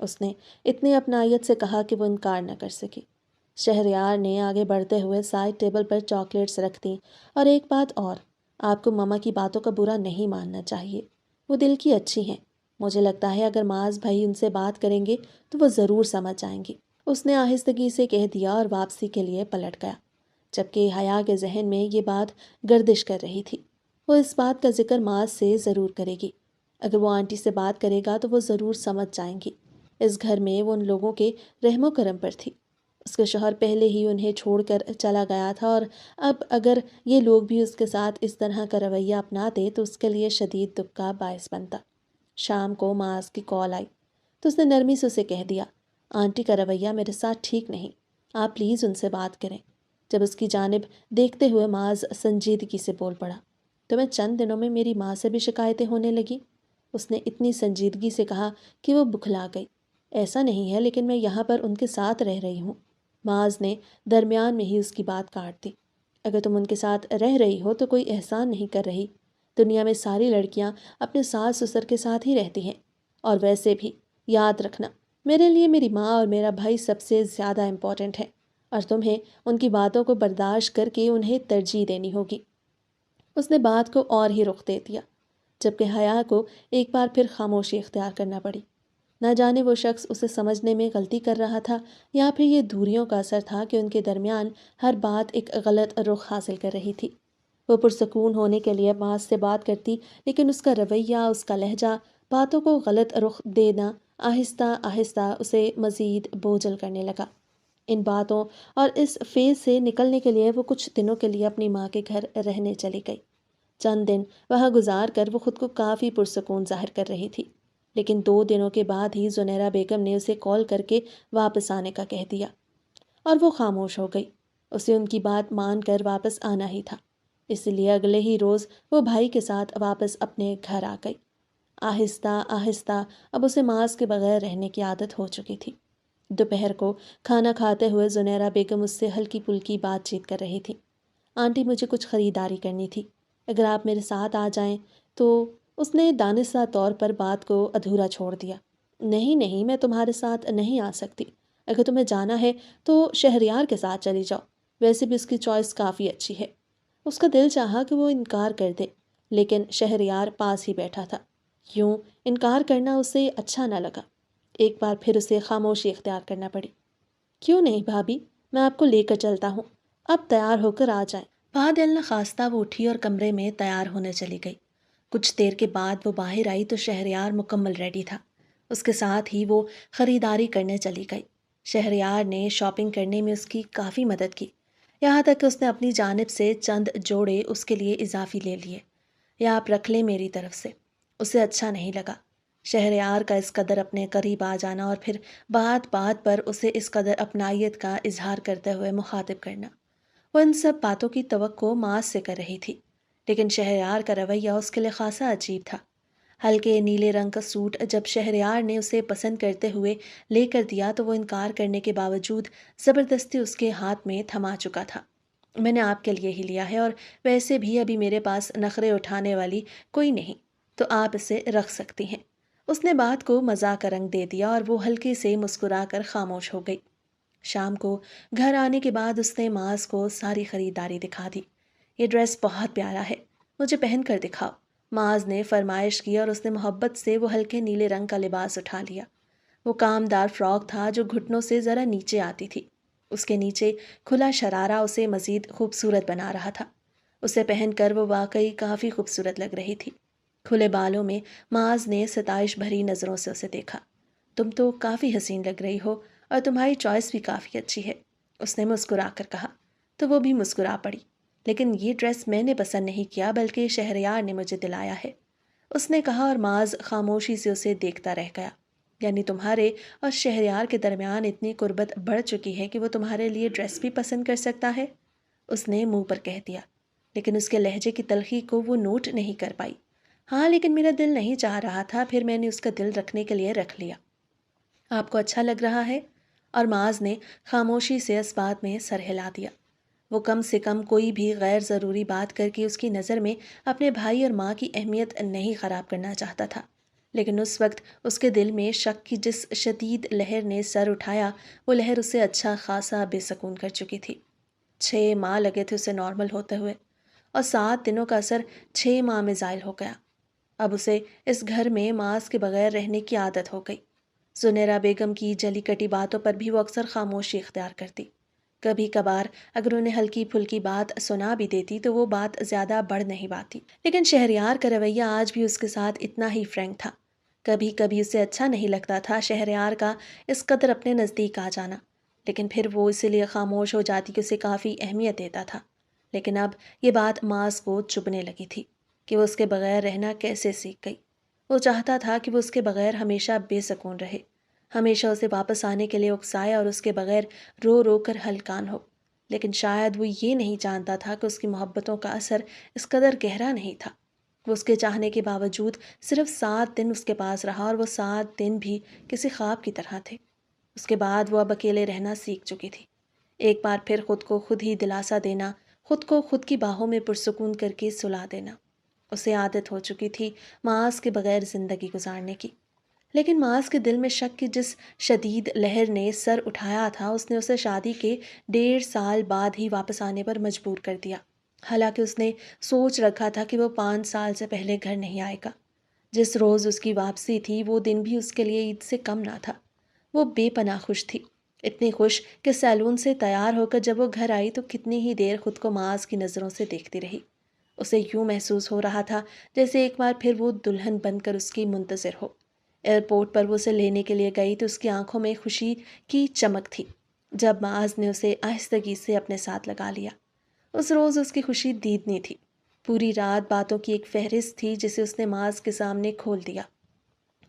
اس نے اتنی اپنائیت سے کہا کہ وہ انکار نہ کر سکی۔ شہریار نے آگے بڑھتے ہوئے سائڈ ٹیبل پر چاکلیٹس رکھ دیں۔ اور ایک بات اور، آپ کو ماما کی باتوں کا برا نہیں ماننا چاہیے، وہ دل کی اچھی ہیں۔ مجھے لگتا ہے اگر معاذ بھائی ان سے بات کریں گے تو وہ ضرور سمجھ جائیں گی، اس نے آہستگی سے کہہ دیا اور واپسی کے لیے پلٹ گیا، جبکہ حیا کے ذہن میں یہ بات گردش کر رہی تھی۔ وہ اس بات کا ذکر معاذ سے ضرور کرے گی، اگر وہ آنٹی سے بات کرے گا تو وہ ضرور سمجھ جائیں گی۔ اس گھر میں وہ ان لوگوں کے رحم و کرم پر تھی۔ اس کے شوہر پہلے ہی انہیں چھوڑ کر چلا گیا تھا، اور اب اگر یہ لوگ بھی اس کے ساتھ اس طرح کا رویہ اپناتے تو اس کے لیے شدید دکھ کا باعث بنتا۔ شام کو معاذ کی کال آئی تو اس نے نرمی سے اسے کہہ دیا، آنٹی کا رویہ میرے ساتھ ٹھیک نہیں، آپ پلیز ان سے بات کریں۔ جب اس کی جانب دیکھتے ہوئے معاذ سنجیدگی سے بول پڑا، تو میں چند دنوں میں میری ماں سے بھی شکایتیں ہونے لگی۔ اس نے اتنی سنجیدگی سے کہا کہ وہ بکھلا گئی۔ ایسا نہیں ہے، لیکن میں یہاں پر ان کے ساتھ رہ رہی ہوں۔ معاذ نے درمیان میں ہی اس کی بات کاٹ دی۔ اگر تم ان کے ساتھ رہ رہی ہو تو کوئی احسان نہیں کر رہی۔ دنیا میں ساری لڑکیاں اپنے ساس سسر کے ساتھ ہی رہتی ہیں، اور ویسے بھی یاد رکھنا، میرے لیے میری ماں اور میرا بھائی سب سے زیادہ امپورٹنٹ ہے، اور تمہیں ان کی باتوں کو برداشت کر کے انہیں ترجیح دینی ہوگی۔ اس نے بات کو اور ہی رخ دے دیا، جبکہ حیا کو ایک بار پھر خاموشی اختیار کرنا پڑی۔ نہ جانے وہ شخص اسے سمجھنے میں غلطی کر رہا تھا یا پھر یہ دوریوں کا اثر تھا کہ ان کے درمیان ہر بات ایک غلط رخ حاصل کر رہی تھی۔ وہ پرسکون ہونے کے لیے معاذ سے بات کرتی، لیکن اس کا رویہ، اس کا لہجہ، باتوں کو غلط رخ دینا آہستہ آہستہ اسے مزید بوجھل کرنے لگا۔ ان باتوں اور اس فیز سے نکلنے کے لیے وہ کچھ دنوں کے لیے اپنی ماں کے گھر رہنے چلی گئی۔ چند دن وہاں گزار کر وہ خود کو کافی پرسکون ظاہر کر رہی تھی، لیکن 2 دنوں کے بعد ہی زنیرہ بیگم نے اسے کال کر کے واپس آنے کا کہہ دیا، اور وہ خاموش ہو گئی۔ اسے ان کی بات مان کر واپس آنا ہی تھا، اس لیے اگلے ہی روز وہ بھائی کے ساتھ واپس اپنے گھر آ گئی۔ آہستہ آہستہ اب اسے معاذ کے بغیر رہنے کی عادت ہو چکی تھی۔ دوپہر کو کھانا کھاتے ہوئے زنیرہ بیگم اس سے ہلکی پھلکی بات چیت کر رہی تھی۔ آنٹی، مجھے کچھ خریداری کرنی تھی، اگر آپ میرے ساتھ آ جائیں تو۔ اس نے دانستہ طور پر بات کو ادھورا چھوڑ دیا۔ نہیں نہیں، میں تمہارے ساتھ نہیں آ سکتی، اگر تمہیں جانا ہے تو شہریار کے ساتھ چلی جاؤ، ویسے بھی اس کی چوائس کافی اچھی ہے۔ اس کا دل چاہا کہ وہ انکار کر دے، لیکن شہریار پاس ہی بیٹھا تھا، یوں انکار کرنا اسے اچھا نہ لگا۔ ایک بار پھر اسے خاموشی اختیار کرنا پڑی۔ کیوں نہیں بھابھی، میں آپ کو لے کر چلتا ہوں، اب تیار ہو کر آ جائیں۔ بعد دل نخواستہ وہ اٹھی اور کمرے میں تیار ہونے چلی گئی۔ کچھ دیر کے بعد وہ باہر آئی تو شہریار مکمل ریڈی تھا، اس کے ساتھ ہی وہ خریداری کرنے چلی گئی۔ شہریار نے شاپنگ کرنے میں اس کی کافی مدد کی، یہاں تک کہ اس نے اپنی جانب سے چند جوڑے اس کے لیے اضافی لے لیے۔ یا آپ رکھ لیں میری طرف سے۔ اسے اچھا نہیں لگا شہریار کا اس قدر اپنے قریب آ جانا، اور پھر بات بات پر اسے اس قدر اپنائیت کا اظہار کرتے ہوئے مخاطب کرنا۔ وہ ان سب باتوں کی توقع معاذ سے کر رہی تھی، لیکن شہریار کا رویہ اس کے لیے خاصا عجیب تھا۔ ہلکے نیلے رنگ کا سوٹ جب شہریار نے اسے پسند کرتے ہوئے لے کر دیا تو وہ انکار کرنے کے باوجود زبردستی اس کے ہاتھ میں تھما چکا تھا۔ میں نے آپ کے لیے ہی لیا ہے، اور ویسے بھی ابھی میرے پاس نخرے اٹھانے والی کوئی نہیں، تو آپ اسے رکھ سکتی ہیں۔ اس نے بات کو مزاح کا رنگ دے دیا اور وہ ہلکے سے مسکرا کر خاموش ہو گئی۔ شام کو گھر آنے کے بعد اس نے معاذ کو ساری خریداری دکھا دی۔ یہ ڈریس بہت پیارا ہے، مجھے پہن کر دکھاؤ، معاذ نے فرمائش کی، اور اس نے محبت سے وہ ہلکے نیلے رنگ کا لباس اٹھا لیا۔ وہ کامدار فراک تھا جو گھٹنوں سے ذرا نیچے آتی تھی، اس کے نیچے کھلا شرارہ اسے مزید خوبصورت بنا رہا تھا۔ اسے پہن کر وہ واقعی کافی خوبصورت لگ رہی تھی۔ کھلے بالوں میں معاذ نے ستائش بھری نظروں سے اسے دیکھا۔ تم تو کافی حسین لگ رہی ہو، اور تمہاری چوائس بھی کافی اچھی ہے، اس نے مسکرا کر کہا، تو وہ بھی مسکرا پڑی۔ لیکن یہ ڈریس میں نے پسند نہیں کیا، بلکہ شہریار نے مجھے دلایا ہے، اس نے کہا، اور معاذ خاموشی سے اسے دیکھتا رہ گیا۔ یعنی تمہارے اور شہریار کے درمیان اتنی قربت بڑھ چکی ہے کہ وہ تمہارے لیے ڈریس بھی پسند کر سکتا ہے، اس نے منہ پر کہہ دیا۔ لیکن اس کے لہجے کی تلخی کو وہ نوٹ نہیں کر پائی۔ ہاں لیکن میرا دل نہیں چاہ رہا تھا، پھر میں نے اس کا دل رکھنے کے لیے رکھ لیا۔ آپ کو اچھا لگ رہا ہے؟ اور معاذ نے خاموشی سے اس بات میں سر ہلا دیا۔ وہ کم سے کم کوئی بھی غیر ضروری بات کر کے اس کی نظر میں اپنے بھائی اور ماں کی اہمیت نہیں خراب کرنا چاہتا تھا، لیکن اس وقت اس کے دل میں شک کی جس شدید لہر نے سر اٹھایا، وہ لہر اسے اچھا خاصا بے سکون کر چکی تھی۔ 6 ماہ لگے تھے اسے نارمل ہوتے ہوئے، اور 7 دنوں کا اثر 6 ماہ میں زائل ہو گیا۔ اب اسے اس گھر میں معاذ کے بغیر رہنے کی عادت ہو گئی۔ زنیرہ بیگم کی جلی کٹی باتوں پر بھی وہ اکثر خاموشی اختیار کرتی۔ کبھی کبھار اگر انہیں ہلکی پھلکی بات سنا بھی دیتی تو وہ بات زیادہ بڑھ نہیں پاتی، لیکن شہریار کا رویہ آج بھی اس کے ساتھ اتنا ہی فرینک تھا۔ کبھی کبھی اسے اچھا نہیں لگتا تھا شہریار کا اس قدر اپنے نزدیک آ جانا، لیکن پھر وہ اسی لیے خاموش ہو جاتی کہ اسے کافی اہمیت دیتا تھا۔ لیکن اب یہ بات معاذ کو چبھنے لگی تھی کہ وہ اس کے بغیر رہنا کیسے سیکھ گئی۔ وہ چاہتا تھا کہ وہ اس کے بغیر ہمیشہ بے سکون رہے، ہمیشہ اسے واپس آنے کے لیے اکسائے اور اس کے بغیر رو رو کر ہلکان ہو، لیکن شاید وہ یہ نہیں جانتا تھا کہ اس کی محبتوں کا اثر اس قدر گہرا نہیں تھا۔ وہ اس کے چاہنے کے باوجود صرف 7 دن اس کے پاس رہا، اور وہ 7 دن بھی کسی خواب کی طرح تھے۔ اس کے بعد وہ اب اکیلے رہنا سیکھ چکی تھی۔ ایک بار پھر خود کو خود ہی دلاسا دینا، خود کو خود کی باہوں میں پرسکون کر کے سلا دینا۔ اسے عادت ہو چکی تھی معاذ کے بغیر زندگی گزارنے کی، لیکن معاذ کے دل میں شک کی جس شدید لہر نے سر اٹھایا تھا، اس نے اسے شادی کے 1.5 سال بعد ہی واپس آنے پر مجبور کر دیا۔ حالانکہ اس نے سوچ رکھا تھا کہ وہ 5 سال سے پہلے گھر نہیں آئے گا۔ جس روز اس کی واپسی تھی وہ دن بھی اس کے لیے عید سے کم نہ تھا۔ وہ بے پناہ خوش تھی، اتنی خوش کہ سیلون سے تیار ہو کر جب وہ گھر آئی تو کتنی ہی دیر خود کو معاذ کی نظروں سے دیکھتی رہی۔ اسے یوں محسوس ہو رہا تھا جیسے ایک بار پھر وہ دلہن بن کر اس کی منتظر ہو۔ ایئرپورٹ پر وہ اسے لینے کے لیے گئی تو اس کی آنکھوں میں خوشی کی چمک تھی جب معاذ نے اسے آہستگی سے اپنے ساتھ لگا لیا۔ اس روز اس کی خوشی دیدنی تھی۔ پوری رات باتوں کی ایک فہرست تھی جسے اس نے معاذ کے سامنے کھول دیا،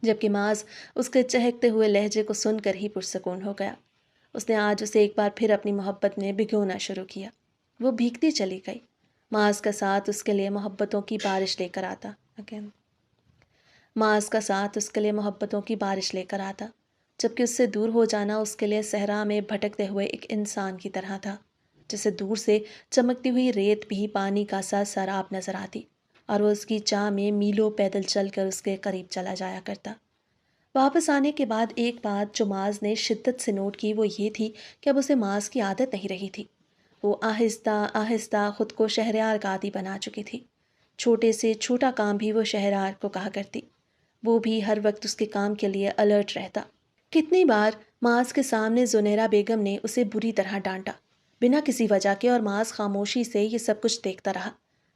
جبکہ معاذ اس کے چہکتے ہوئے لہجے کو سن کر ہی پرسکون ہو گیا۔ اس نے آج اسے ایک بار پھر اپنی محبت میں بھگونا شروع کیا۔ وہ بھیگتی چلی گئی۔ معاذ کا ساتھ اس کے لیے محبتوں کی بارش لے کر آتا معاذ کا ساتھ اس کے لیے محبتوں کی بارش لے کر آتا، جبکہ اس سے دور ہو جانا اس کے لیے صحرا میں بھٹکتے ہوئے ایک انسان کی طرح تھا، جسے دور سے چمکتی ہوئی ریت بھی پانی کا سا سراب نظر آتی، اور وہ اس کی چاہ میں میلوں پیدل چل کر اس کے قریب چلا جایا کرتا۔ واپس آنے کے بعد ایک بات جو معاذ نے شدت سے نوٹ کی وہ یہ تھی کہ اب اسے معاذ کی عادت نہیں رہی تھی۔ وہ آہستہ آہستہ خود کو شہریار کا عادی بنا چکی تھی۔ چھوٹے سے چھوٹا کام بھی وہ شہریار کو کہا کرتی، وہ بھی ہر وقت اس کے کام کے لیے الرٹ رہتا۔ کتنی بار معاذ کے سامنے زنیرہ بیگم نے اسے بری طرح ڈانٹا بنا کسی وجہ کے، اور معاذ خاموشی سے یہ سب کچھ دیکھتا رہا،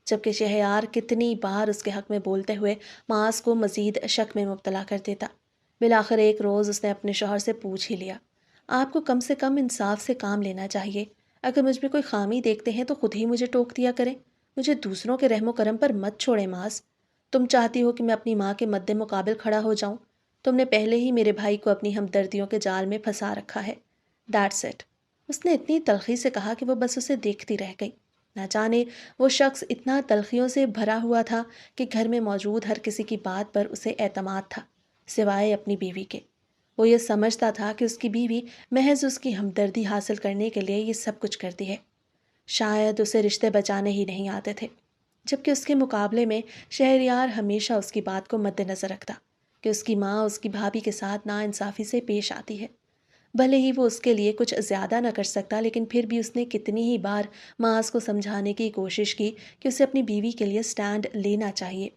جبکہ شہریار کتنی بار اس کے حق میں بولتے ہوئے معاذ کو مزید شک میں مبتلا کر دیتا۔ بالآخر ایک روز اس نے اپنے شوہر سے پوچھ ہی لیا، آپ کو کم سے کم انصاف سے کام لینا چاہیے، اگر مجھ میں کوئی خامی دیکھتے ہیں تو خود ہی مجھے ٹوک دیا کریں، مجھے دوسروں کے رحم و کرم پر مت چھوڑیں معاذ۔ تم چاہتی ہو کہ میں اپنی ماں کے مد مقابل کھڑا ہو جاؤں؟ تم نے پہلے ہی میرے بھائی کو اپنی ہمدردیوں کے جال میں پھنسا رکھا ہے۔ That's it. اس نے اتنی تلخی سے کہا کہ وہ بس اسے دیکھتی رہ گئی۔ نہ جانے وہ شخص اتنا تلخیوں سے بھرا ہوا تھا کہ گھر میں موجود ہر کسی کی بات پر اسے اعتماد تھا سوائے اپنی بیوی کے۔ وہ یہ سمجھتا تھا کہ اس کی بیوی محض اس کی ہمدردی حاصل کرنے کے لیے یہ سب کچھ کرتی ہے۔ شاید اسے رشتے بچانے ہی نہیں آتے تھے، جبکہ اس کے مقابلے میں شہریار ہمیشہ اس کی بات کو مد نظر رکھتا کہ اس کی ماں اس کی بھابھی کے ساتھ ناانصافی سے پیش آتی ہے۔ بھلے ہی وہ اس کے لیے کچھ زیادہ نہ کر سکتا، لیکن پھر بھی اس نے کتنی ہی بار معاذ کو سمجھانے کی کوشش کی کہ اسے اپنی بیوی کے لیے سٹینڈ لینا چاہیے۔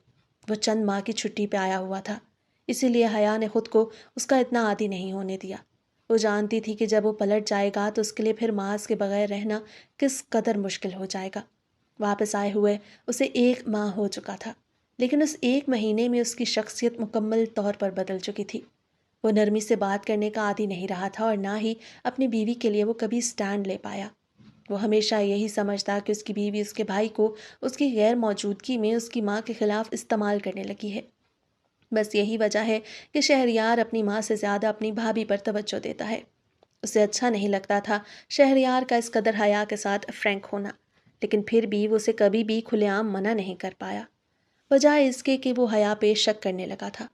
وہ چند ماہ کی چھٹی پہ آیا ہوا تھا، اسی لیے حیا نے خود کو اس کا اتنا عادی نہیں ہونے دیا۔ وہ جانتی تھی کہ جب وہ پلٹ جائے گا تو اس کے لیے پھر معاذ کے بغیر رہنا کس قدر مشکل ہو جائے گا۔ واپس آئے ہوئے اسے 1 ماہ ہو چکا تھا، لیکن اس 1 مہینے میں اس کی شخصیت مکمل طور پر بدل چکی تھی۔ وہ نرمی سے بات کرنے کا عادی نہیں رہا تھا، اور نہ ہی اپنی بیوی کے لیے وہ کبھی سٹینڈ لے پایا۔ وہ ہمیشہ یہی سمجھتا کہ اس کی بیوی اس کے بھائی کو اس کی غیر موجودگی میں اس کی ماں کے خلاف استعمال کرنے لگی ہے۔ بس یہی وجہ ہے کہ شہریار اپنی ماں سے زیادہ اپنی بھابھی پر توجہ دیتا ہے۔ اسے اچھا نہیں لگتا تھا شہریار کا اس قدر حیا کے ساتھ فرینک ہونا، لیکن پھر بھی وہ اسے کبھی بھی کھلے عام منع نہیں کر پایا، بجائے اس کے کہ وہ حیا پہ شک کرنے لگا تھا،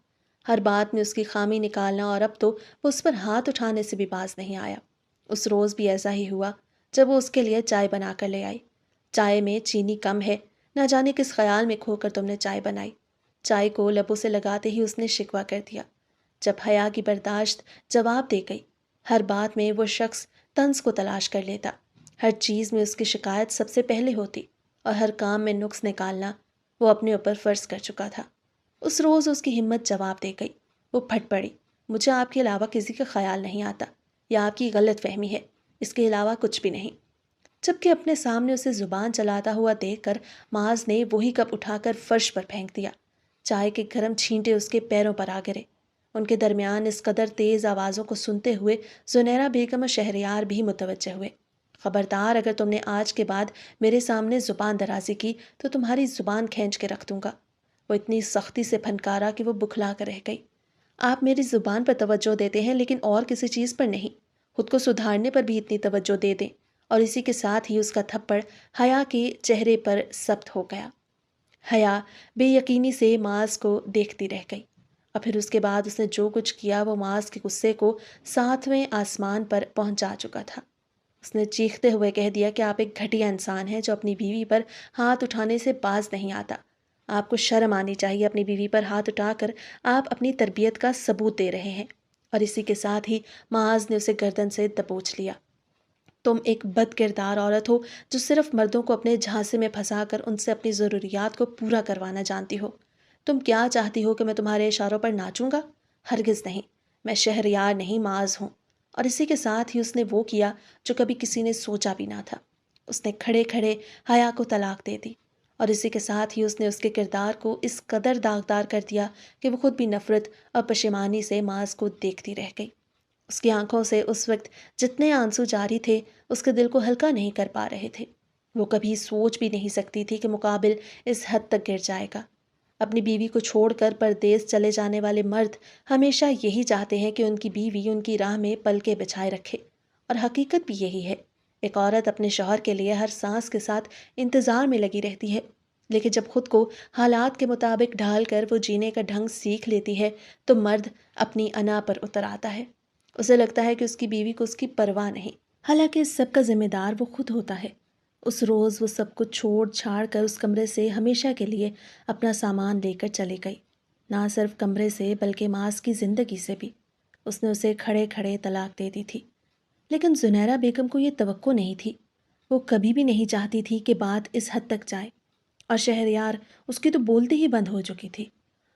ہر بات میں اس کی خامی نکالنا، اور اب تو وہ اس پر ہاتھ اٹھانے سے بھی باز نہیں آیا۔ اس روز بھی ایسا ہی ہوا جب وہ اس کے لیے چائے بنا کر لے آئی۔ چائے میں چینی کم ہے، نہ جانے کس خیال میں کھو کر تم نے چائے بنائی۔ چائے کو لبوں سے لگاتے ہی اس نے شکوہ کر دیا۔ جب حیا کی برداشت جواب دے گئی، ہر بات میں وہ شخص طنز کو تلاش کر لیتا، ہر چیز میں اس کی شکایت سب سے پہلے ہوتی، اور ہر کام میں نقص نکالنا وہ اپنے اوپر فرض کر چکا تھا۔ اس روز اس کی ہمت جواب دے گئی۔ وہ پھٹ پڑی، مجھے آپ کے علاوہ کسی کا خیال نہیں آتا، یا آپ کی غلط فہمی ہے، اس کے علاوہ کچھ بھی نہیں۔ جبکہ اپنے سامنے اسے زبان چلاتا ہوا دیکھ کر معاذ نے وہی کپ اٹھا کر فرش پر پھینک دیا۔ چائے کے گرم چھینٹے اس کے پیروں پر آ گرے۔ ان کے درمیان اس قدر تیز آوازوں کو سنتے ہوئے زنیرہ بیگم اور شہریار بھی متوجہ ہوئے۔ خبردار، اگر تم نے آج کے بعد میرے سامنے زبان درازی کی تو تمہاری زبان کھینچ کے رکھ دوں گا۔ وہ اتنی سختی سے پھنکارا کہ وہ بکھلا کر رہ گئی۔ آپ میری زبان پر توجہ دیتے ہیں لیکن اور کسی چیز پر نہیں، خود کو سدھارنے پر بھی اتنی توجہ دے دیں۔ اور اسی کے ساتھ ہی اس کا تھپڑ حیا کے چہرے پر ثبت ہو گیا۔ حیا بے یقینی سے معاذ کو دیکھتی رہ گئی، اور پھر اس کے بعد اس نے جو کچھ کیا وہ معاذ کے غصے کو 7ویں آسمان پر پہنچا چکا تھا۔ اس نے چیختے ہوئے کہہ دیا کہ آپ ایک گھٹیا انسان ہیں جو اپنی بیوی پر ہاتھ اٹھانے سے باز نہیں آتا۔ آپ کو شرم آنی چاہیے، اپنی بیوی پر ہاتھ اٹھا کر آپ اپنی تربیت کا ثبوت دے رہے ہیں۔ اور اسی کے ساتھ ہی معاذ نے اسے گردن سے دبوچ لیا۔ تم ایک بد کردار عورت ہو جو صرف مردوں کو اپنے جھانسے میں پھنسا کر ان سے اپنی ضروریات کو پورا کروانا جانتی ہو۔ تم کیا چاہتی ہو کہ میں تمہارے اشاروں پر ناچوں گا؟ ہرگز نہیں، میں شہریار نہیں معاذ ہوں۔ اور اسی کے ساتھ ہی اس نے وہ کیا جو کبھی کسی نے سوچا بھی نہ تھا، اس نے کھڑے کھڑے حیا کو طلاق دے دی۔ اور اسی کے ساتھ ہی اس نے اس کے کردار کو اس قدر داغدار کر دیا کہ وہ خود بھی نفرت اور پشیمانی سے معاذ کو دیکھتی رہ گئی۔ اس کی آنکھوں سے اس وقت جتنے آنسو جاری تھے اس کے دل کو ہلکا نہیں کر پا رہے تھے۔ وہ کبھی سوچ بھی نہیں سکتی تھی کہ مقابل اس حد تک گر جائے گا۔ اپنی بیوی کو چھوڑ کر پردیس چلے جانے والے مرد ہمیشہ یہی چاہتے ہیں کہ ان کی بیوی ان کی راہ میں پلکیں بچھائے رکھے، اور حقیقت بھی یہی ہے۔ ایک عورت اپنے شوہر کے لیے ہر سانس کے ساتھ انتظار میں لگی رہتی ہے، لیکن جب خود کو حالات کے مطابق ڈھال کر وہ جینے کا ڈھنگ سیکھ لیتی ہے تو مرد اپنی انا پر اتر آتا ہے۔ اسے لگتا ہے کہ اس کی بیوی کو اس کی پرواہ نہیں، حالانکہ اس سب کا ذمہ دار وہ خود ہوتا ہے۔ اس روز وہ سب کچھ چھوڑ چھاڑ کر اس کمرے سے ہمیشہ کے لیے اپنا سامان لے کر چلی گئی، نہ صرف کمرے سے بلکہ معاذ کی زندگی سے بھی۔ اس نے اسے کھڑے کھڑے طلاق دے دی تھی، لیکن زنیرہ بیگم کو یہ توقع نہیں تھی۔ وہ کبھی بھی نہیں چاہتی تھی کہ بات اس حد تک جائے، اور شہریار اس کی تو بولتے ہی بند ہو چکی تھی۔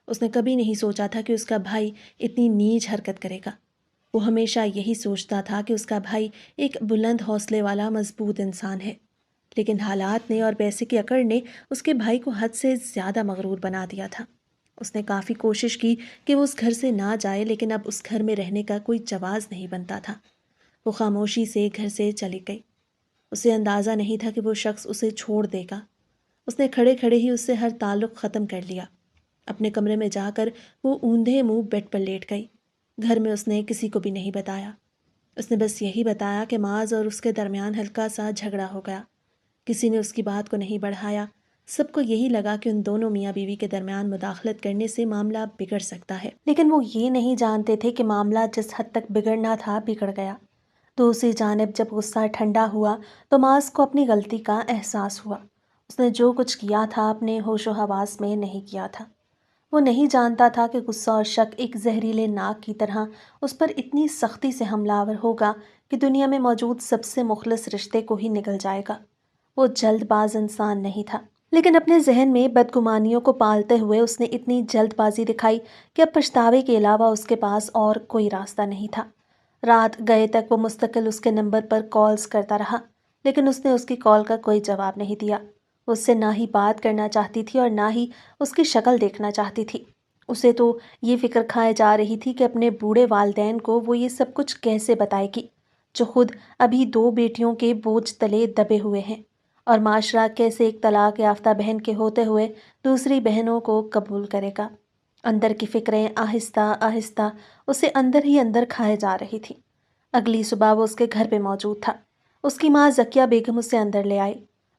اس نے کبھی نہیں سوچا تھا کہ اس کا بھائی اتنی نیچ حرکت کرے گا۔ وہ ہمیشہ یہی سوچتا تھا کہ اس کا بھائی ایک بلند حوصلے والا مضبوط انسان ہے، لیکن حالات نے اور پیسے کی اکڑ نے اس کے بھائی کو حد سے زیادہ مغرور بنا دیا تھا۔ اس نے کافی کوشش کی کہ وہ اس گھر سے نہ جائے، لیکن اب اس گھر میں رہنے کا کوئی جواز نہیں بنتا تھا۔ وہ خاموشی سے گھر سے چلی گئی۔ اسے اندازہ نہیں تھا کہ وہ شخص اسے چھوڑ دے گا۔ اس نے کھڑے کھڑے ہی اس سے ہر تعلق ختم کر لیا۔ اپنے کمرے میں جا کر وہ اوندھے منہ بیڈ پر لیٹ گئی۔ گھر میں اس نے کسی کو بھی نہیں بتایا۔ اس نے بس یہی بتایا کہ معاذ اور اس کے درمیان ہلکا سا جھگڑا ہو گیا۔ کسی نے اس کی بات کو نہیں بڑھایا۔ سب کو یہی لگا کہ ان دونوں میاں بیوی کے درمیان مداخلت کرنے سے معاملہ بگڑ سکتا ہے، لیکن وہ یہ نہیں جانتے تھے کہ معاملہ جس حد تک بگڑنا تھا بگڑ گیا۔ دوسری جانب جب غصہ ٹھنڈا ہوا تو معاذ کو اپنی غلطی کا احساس ہوا۔ اس نے جو کچھ کیا تھا اپنے ہوش و حواس میں نہیں کیا تھا۔ وہ نہیں جانتا تھا کہ غصہ اور شک ایک زہریلے ناگ کی طرح اس پر اتنی سختی سے حملہ آور ہوگا کہ دنیا میں موجود سب سے مخلص رشتے کو ہی نگل جائے گا۔ وہ جلد باز انسان نہیں تھا، لیکن اپنے ذہن میں بدگمانیوں کو پالتے ہوئے اس نے اتنی جلد بازی دکھائی کہ اب پچھتاوے کے علاوہ اس کے پاس اور کوئی راستہ نہیں تھا۔ رات گئے تک وہ مستقل اس کے نمبر پر کالز کرتا رہا، لیکن اس نے اس کی کال کا کوئی جواب نہیں دیا۔ وہ اس سے نہ ہی بات کرنا چاہتی تھی اور نہ ہی اس کی شکل دیکھنا چاہتی تھی۔ اسے تو یہ فکر کھائے جا رہی تھی کہ اپنے بوڑھے والدین کو وہ یہ سب کچھ کیسے بتائے گی، جو خود ابھی 2 بیٹیوں کے بوجھ تلے دبے ہوئے ہیں، اور معاشرہ کیسے ایک طلاق یافتہ بہن کے ہوتے ہوئے دوسری بہنوں کو قبول کرے گا۔ اندر کی فکریں آہستہ آہستہ اسے اندر ہی اندر کھائے جا رہی تھی۔ اگلی صبح وہ اس کے گھر پہ موجود تھا۔ اس کی ماں ذکیہ بیگم اسے اندر لے آئی۔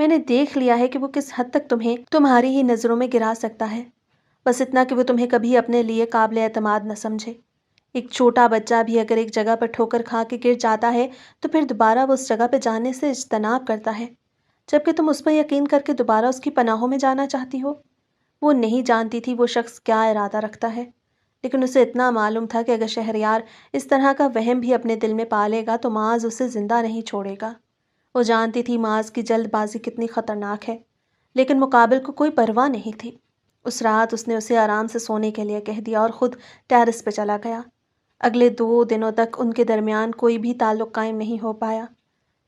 میں نے دیکھ لیا ہے کہ وہ کس حد تک تمہیں تمہاری ہی نظروں میں گرا سکتا ہے، بس اتنا کہ وہ تمہیں کبھی اپنے لیے قابل اعتماد نہ سمجھے۔ ایک چھوٹا بچہ بھی اگر ایک جگہ پر ٹھوکر کھا کے گر جاتا ہے تو پھر دوبارہ وہ اس جگہ پہ جانے سے اجتناب کرتا ہے، جبکہ تم اس پر یقین کر کے دوبارہ اس کی پناہوں میں جانا چاہتی ہو۔ وہ نہیں جانتی تھی وہ شخص کیا ارادہ رکھتا ہے، لیکن اسے اتنا معلوم تھا کہ اگر شہریار اس طرح کا وہم بھی اپنے دل میں پالے گا تو معاذ اسے زندہ نہیں چھوڑے گا۔ وہ جانتی تھی معاذ کی جلد بازی کتنی خطرناک ہے، لیکن مقابل کو کوئی پرواہ نہیں تھی۔ اس رات اس نے اسے آرام سے سونے کے لیے کہہ دیا اور خود ٹیرس پہ چلا گیا۔ اگلے 2 دنوں تک ان کے درمیان کوئی بھی تعلق قائم نہیں ہو پایا،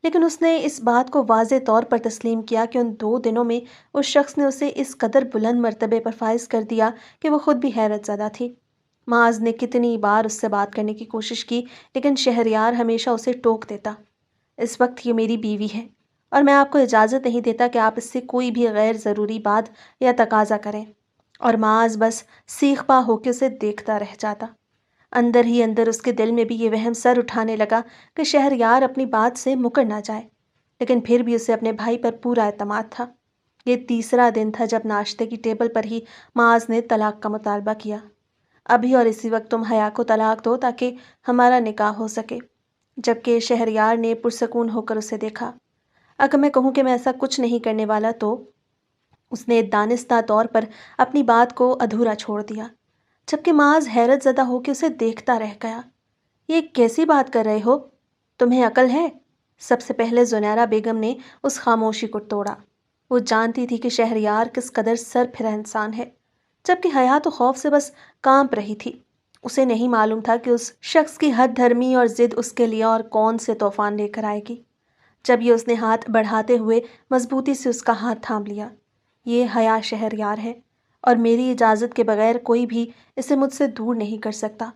لیکن اس نے اس بات کو واضح طور پر تسلیم کیا کہ ان 2 دنوں میں اس شخص نے اسے اس قدر بلند مرتبے پر فائز کر دیا کہ وہ خود بھی حیرت زدہ تھی۔ معاذ نے کتنی بار اس سے بات کرنے کی کوشش کی، لیکن شہریار ہمیشہ اسے ٹوک دیتا۔ اس وقت یہ میری بیوی ہے اور میں آپ کو اجازت نہیں دیتا کہ آپ اس سے کوئی بھی غیر ضروری بات یا تقاضا کریں، اور معاذ بس سیخ پا ہو کے اسے دیکھتا رہ جاتا۔ اندر ہی اندر اس کے دل میں بھی یہ وہم سر اٹھانے لگا کہ شہریار اپنی بات سے مکر نہ جائے، لیکن پھر بھی اسے اپنے بھائی پر پورا اعتماد تھا۔ یہ تیسرا دن تھا جب ناشتے کی ٹیبل پر ہی معاذ نے طلاق کا مطالبہ کیا۔ ابھی اور اسی وقت تم حیا کو طلاق دو تاکہ ہمارا نکاح ہو سکے، جبکہ شہریار نے پرسکون ہو کر اسے دیکھا۔ اگر میں کہوں کہ میں ایسا کچھ نہیں کرنے والا تو اس نے دانستہ طور پر اپنی بات کو ادھورا چھوڑ دیا، جبکہ معاذ حیرت زدہ ہو کے اسے دیکھتا رہ گیا۔ یہ کیسی بات کر رہے ہو؟ تمہیں عقل ہے؟ سب سے پہلے زنیرہ بیگم نے اس خاموشی کو توڑا۔ وہ جانتی تھی کہ شہریار کس قدر سر پھرا انسان ہے، جبکہ حیا تو خوف سے بس کانپ رہی تھی۔ اسے نہیں معلوم تھا کہ اس شخص کی حد دھرمی اور ضد اس کے لیے اور کون سے طوفان لے کر آئے گی۔ جب یہ اس نے ہاتھ بڑھاتے ہوئے مضبوطی سے اس کا ہاتھ تھام لیا۔ یہ حیا شہریار ہے اور میری اجازت کے بغیر کوئی بھی اسے مجھ سے دور نہیں کر سکتا۔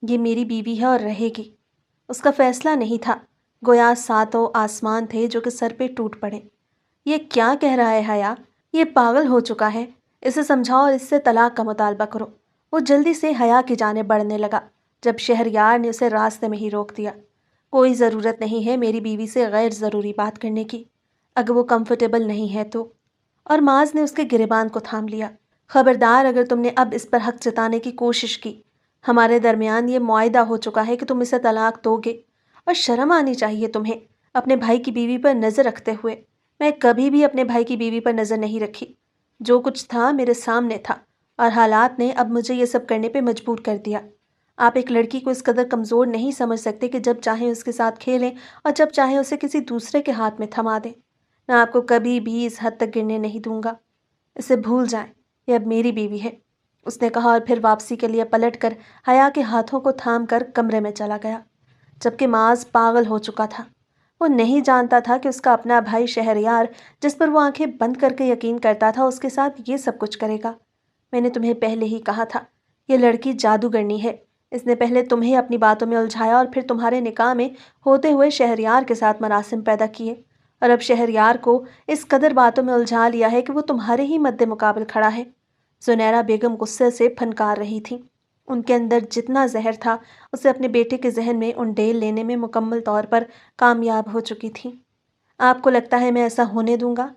یہ میری بیوی ہے اور رہے گی۔ اس کا فیصلہ نہیں تھا، گویا 7 آسمان تھے جو کہ سر پہ ٹوٹ پڑے۔ یہ کیا کہہ رہا ہے حیا؟ یہ پاگل ہو چکا ہے، اسے سمجھاؤ اور اس سے طلاق کا مطالبہ کرو۔ وہ جلدی سے حیا کی جانب بڑھنے لگا، جب شہریار نے اسے راستے میں ہی روک دیا۔ کوئی ضرورت نہیں ہے میری بیوی سے غیر ضروری بات کرنے کی، اگر وہ کمفرٹیبل نہیں ہے تو۔ اور معاذ نے اس کے گریبان کو تھام لیا۔ خبردار اگر تم نے اب اس پر حق جتانے کی کوشش کی، ہمارے درمیان یہ معاہدہ ہو چکا ہے کہ تم اسے طلاق دو گے، اور شرم آنی چاہیے تمہیں اپنے بھائی کی بیوی پر نظر رکھتے ہوئے۔ میں کبھی بھی اپنے بھائی کی بیوی پر نظر نہیں رکھی، جو کچھ تھا میرے سامنے تھا، اور حالات نے اب مجھے یہ سب کرنے پہ مجبور کر دیا۔ آپ ایک لڑکی کو اس قدر کمزور نہیں سمجھ سکتے کہ جب چاہیں اس کے ساتھ کھیلیں اور جب چاہیں اسے کسی دوسرے کے ہاتھ میں تھما دیں۔ میں آپ کو کبھی بھی اس حد تک گرنے نہیں دوں گا۔ اسے بھول جائیں، یہ اب میری بیوی ہے، اس نے کہا، اور پھر واپسی کے لیے پلٹ کر حیا کے ہاتھوں کو تھام کر کمرے میں چلا گیا۔ جبکہ معاذ پاگل ہو چکا تھا۔ وہ نہیں جانتا تھا کہ اس کا اپنا بھائی شہریار، جس پر وہ آنکھیں بند کر کے یقین کرتا تھا، اس کے ساتھ یہ سب کچھ کرے گا۔ میں نے تمہیں پہلے ہی کہا تھا، یہ لڑکی جادوگرنی ہے۔ اس نے پہلے تمہیں اپنی باتوں میں الجھایا اور پھر تمہارے نکاح میں ہوتے ہوئے شہریار کے ساتھ مراسم پیدا کیے، اور اب شہریار کو اس قدر باتوں میں الجھا لیا ہے کہ وہ تمہارے ہی مد مقابل کھڑا ہے۔ زنیرہ بیگم غصے سے پھنکار رہی تھی۔ ان کے اندر جتنا زہر تھا اسے اپنے بیٹے کے ذہن میں انڈیل لینے میں مکمل طور پر کامیاب ہو چکی تھی۔ آپ کو لگتا ہے میں ایسا ہونے دوں گا؟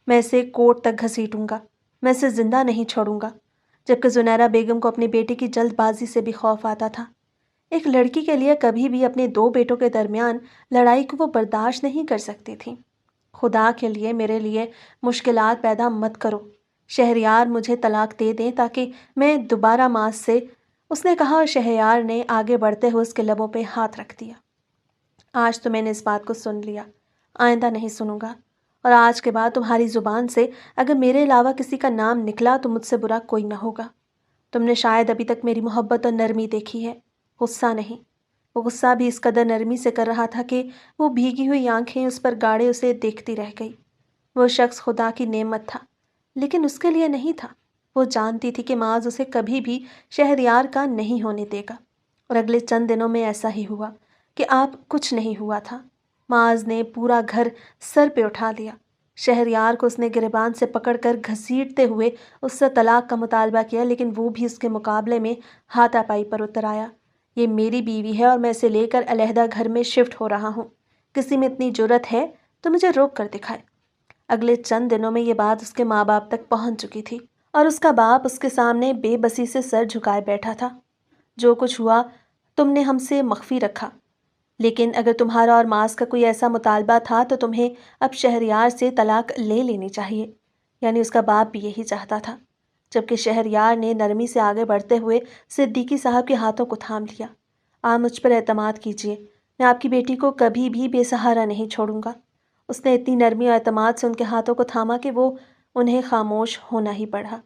میں اسے کوٹ تک گھسیٹوں گا، میں اسے زندہ نہیں چھوڑوں گا۔ جبکہ زنیرہ بیگم کو اپنے بیٹے کی جلد بازی سے بھی خوف آتا تھا۔ ایک لڑکی کے لیے کبھی بھی اپنے 2 بیٹوں کے درمیان لڑائی کو وہ برداشت نہیں کر سکتی تھی۔ خدا کے لیے میرے لیے مشکلات پیدا مت کرو۔ شہریار مجھے طلاق دے دیں تاکہ میں دوبارہ معاذ سے، اس نے کہا، اور شہریار نے آگے بڑھتے ہوئے اس کے لبوں پہ ہاتھ رکھ دیا۔ آج تو میں نے اس بات کو سن لیا، آئندہ نہیں سنوں گا، اور آج کے بعد تمہاری زبان سے اگر میرے علاوہ کسی کا نام نکلا تو مجھ سے برا کوئی نہ ہوگا۔ تم نے شاید ابھی تک میری محبت اور نرمی دیکھی ہے، غصہ نہیں۔ وہ غصہ بھی اس قدر نرمی سے کر رہا تھا کہ وہ بھیگی ہوئی آنکھیں اس پر گاڑے اسے دیکھتی رہ گئی۔ وہ شخص خدا کی نعمت تھا، لیکن اس کے لیے نہیں تھا۔ وہ جانتی تھی کہ معاذ اسے کبھی بھی شہریار کا نہیں ہونے دے گا، اور اگلے چند دنوں میں ایسا ہی ہوا کہ آپ کچھ نہیں ہوا تھا۔ معاذ نے پورا گھر سر پہ اٹھا لیا۔ شہریار کو اس نے گریبان سے پکڑ کر گھسیٹتے ہوئے اس سے طلاق کا مطالبہ کیا، لیکن وہ بھی اس کے مقابلے میں ہاتھا پائی پر اتر آیا۔ یہ میری بیوی ہے اور میں اسے لے کر علیحدہ گھر میں شفٹ ہو رہا ہوں۔ کسی میں اتنی جرت ہے تو مجھے روک کر دکھائے۔ اگلے چند دنوں میں یہ بات اس کے ماں باپ تک پہنچ چکی تھی اور اس کا باپ اس کے سامنے بے بسی سے سر جھکائے بیٹھا تھا۔ جو کچھ ہوا تم نے ہم سے مخفی رکھا، لیکن اگر تمہارا اور معاذ کا کوئی ایسا مطالبہ تھا تو تمہیں اب شہریار سے طلاق لے لینی چاہیے۔ یعنی اس کا باپ بھی یہی چاہتا تھا، جبکہ شہریار نے نرمی سے آگے بڑھتے ہوئے صدیقی صاحب کے ہاتھوں کو تھام لیا۔ آپ مجھ پر اعتماد کیجیے، میں آپ کی بیٹی کو کبھی بھی بے سہارا نہیں چھوڑوں گا۔ اس نے اتنی نرمی اور اعتماد سے ان کے ہاتھوں کو تھاما کہ وہ انہیں خاموش ہونا ہی پڑا۔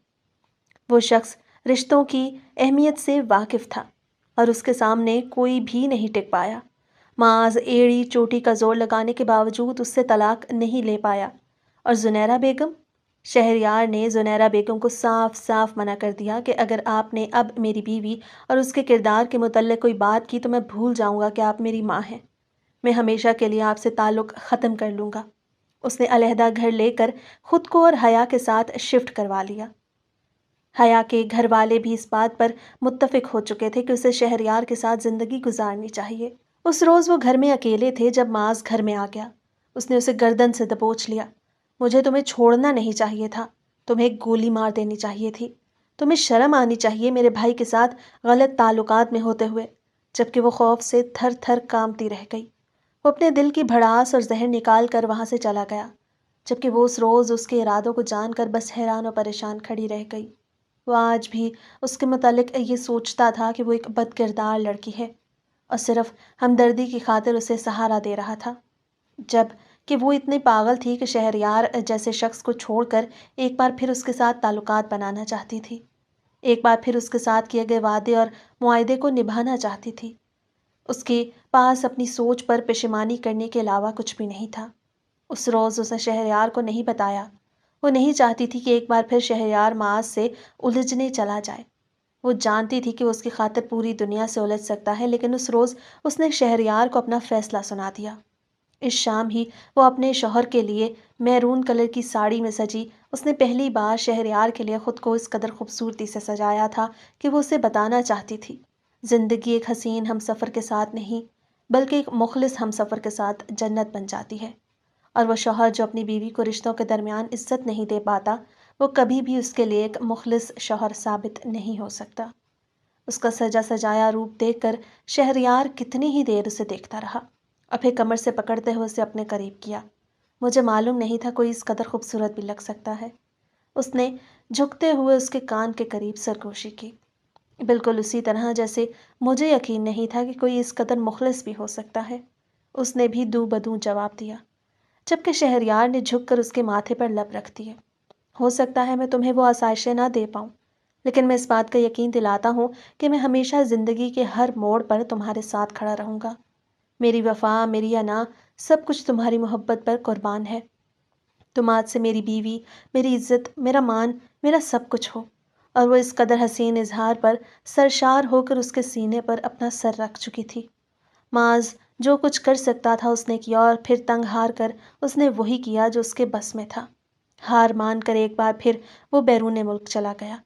وہ شخص رشتوں کی اہمیت سے واقف تھا اور اس کے سامنے کوئی بھی نہیں ٹک پایا۔ معاذ ایڑی چوٹی کا زور لگانے کے باوجود اس سے طلاق نہیں لے پایا۔ اور زنیرہ بیگم؟ شہریار نے زنیرہ بیگم کو صاف صاف منع کر دیا کہ اگر آپ نے اب میری بیوی اور اس کے کردار کے متعلق کوئی بات کی تو میں بھول جاؤں گا کہ آپ میری ماں ہیں۔ میں ہمیشہ کے لیے آپ سے تعلق ختم کر لوں گا۔ اس نے علیحدہ گھر لے کر خود کو اور حیا کے ساتھ شفٹ کروا لیا۔ حیا کے گھر والے بھی اس بات پر متفق ہو چکے تھے کہ اسے شہریار کے ساتھ زندگی گزارنی چاہیے۔ اس روز وہ گھر میں اکیلے تھے جب معاذ گھر میں آ گیا۔ اس نے اسے گردن سے دبوچ لیا۔ مجھے تمہیں چھوڑنا نہیں چاہیے تھا، تمہیں ایک گولی مار دینی چاہیے تھی، تمہیں شرم آنی چاہیے میرے بھائی کے ساتھ غلط تعلقات میں ہوتے ہوئے۔ جبکہ وہ خوف سے تھر تھر کانپتی رہ گئی۔ وہ اپنے دل کی بھڑاس اور زہر نکال کر وہاں سے چلا گیا، جبکہ وہ اس روز اس کے ارادوں کو جان کر بس حیران اور پریشان کھڑی رہ گئی۔ وہ آج بھی اس کے متعلق یہ سوچتا تھا کہ وہ ایک بد کردار لڑکی ہے اور صرف ہمدردی کی خاطر اسے سہارا دے رہا تھا، جب کہ وہ اتنی پاگل تھی کہ شہریار جیسے شخص کو چھوڑ کر ایک بار پھر اس کے ساتھ تعلقات بنانا چاہتی تھی، ایک بار پھر اس کے ساتھ کیے گئے وعدے اور معاہدے کو نبھانا چاہتی تھی۔ اس کے پاس اپنی سوچ پر پشیمانی کرنے کے علاوہ کچھ بھی نہیں تھا۔ اس روز اس نے شہریار کو نہیں بتایا۔ وہ نہیں چاہتی تھی کہ ایک بار پھر شہریار معاذ سے الجھنے چلا جائے۔ وہ جانتی تھی کہ وہ اس کی خاطر پوری دنیا سے الجھ سکتا ہے، لیکن اس روز اس نے شہریار کو اپنا فیصلہ سنا دیا۔ اس شام ہی وہ اپنے شوہر کے لیے میرون کلر کی ساڑی میں سجی۔ اس نے پہلی بار شہریار کے لیے خود کو اس قدر خوبصورتی سے سجایا تھا کہ وہ اسے بتانا چاہتی تھی، زندگی ایک حسین ہم سفر کے ساتھ نہیں بلکہ ایک مخلص ہم سفر کے ساتھ جنت بن جاتی ہے، اور وہ شوہر جو اپنی بیوی کو رشتوں کے درمیان عزت نہیں دے پاتا، وہ کبھی بھی اس کے لیے ایک مخلص شوہر ثابت نہیں ہو سکتا۔ اس کا سجا سجایا روپ دیکھ کر شہریار کتنی ہی دیر اسے دیکھتا رہا اور پھر کمر سے پکڑتے ہوئے اسے اپنے قریب کیا۔ مجھے معلوم نہیں تھا کوئی اس قدر خوبصورت بھی لگ سکتا ہے۔ اس نے جھکتے ہوئے اس کے کان کے قریب سرگوشی کی، بالکل اسی طرح جیسے مجھے یقین نہیں تھا کہ کوئی اس قدر مخلص بھی ہو سکتا ہے۔ اس نے بھی دو بدوں جواب دیا، جبکہ شہریار نے جھک کر اس کے ماتھے پر لب رکھ دیے۔ ہو سکتا ہے میں تمہیں وہ آسائشیں نہ دے پاؤں، لیکن میں اس بات کا یقین دلاتا ہوں کہ میں ہمیشہ زندگی کے ہر موڑ پر تمہارے ساتھ کھڑا رہوں گا۔ میری وفا، میری انا، سب کچھ تمہاری محبت پر قربان ہے۔ تم آج سے میری بیوی، میری عزت، میرا مان، میرا سب کچھ ہو۔ اور وہ اس قدر حسین اظہار پر سرشار ہو کر اس کے سینے پر اپنا سر رکھ چکی تھی۔ معاذ جو کچھ کر سکتا تھا اس نے کیا، اور پھر تنگ ہار کر اس نے وہی کیا جو اس کے بس میں تھا۔ ہار مان کر ایک بار پھر وہ بیرون ملک چلا گیا۔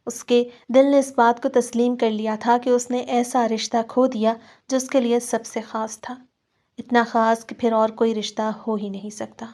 اس کے دل نے اس بات کو تسلیم کر لیا تھا کہ اس نے ایسا رشتہ کھو دیا جو اس کے لیے سب سے خاص تھا، اتنا خاص کہ پھر اور کوئی رشتہ ہو ہی نہیں سکتا۔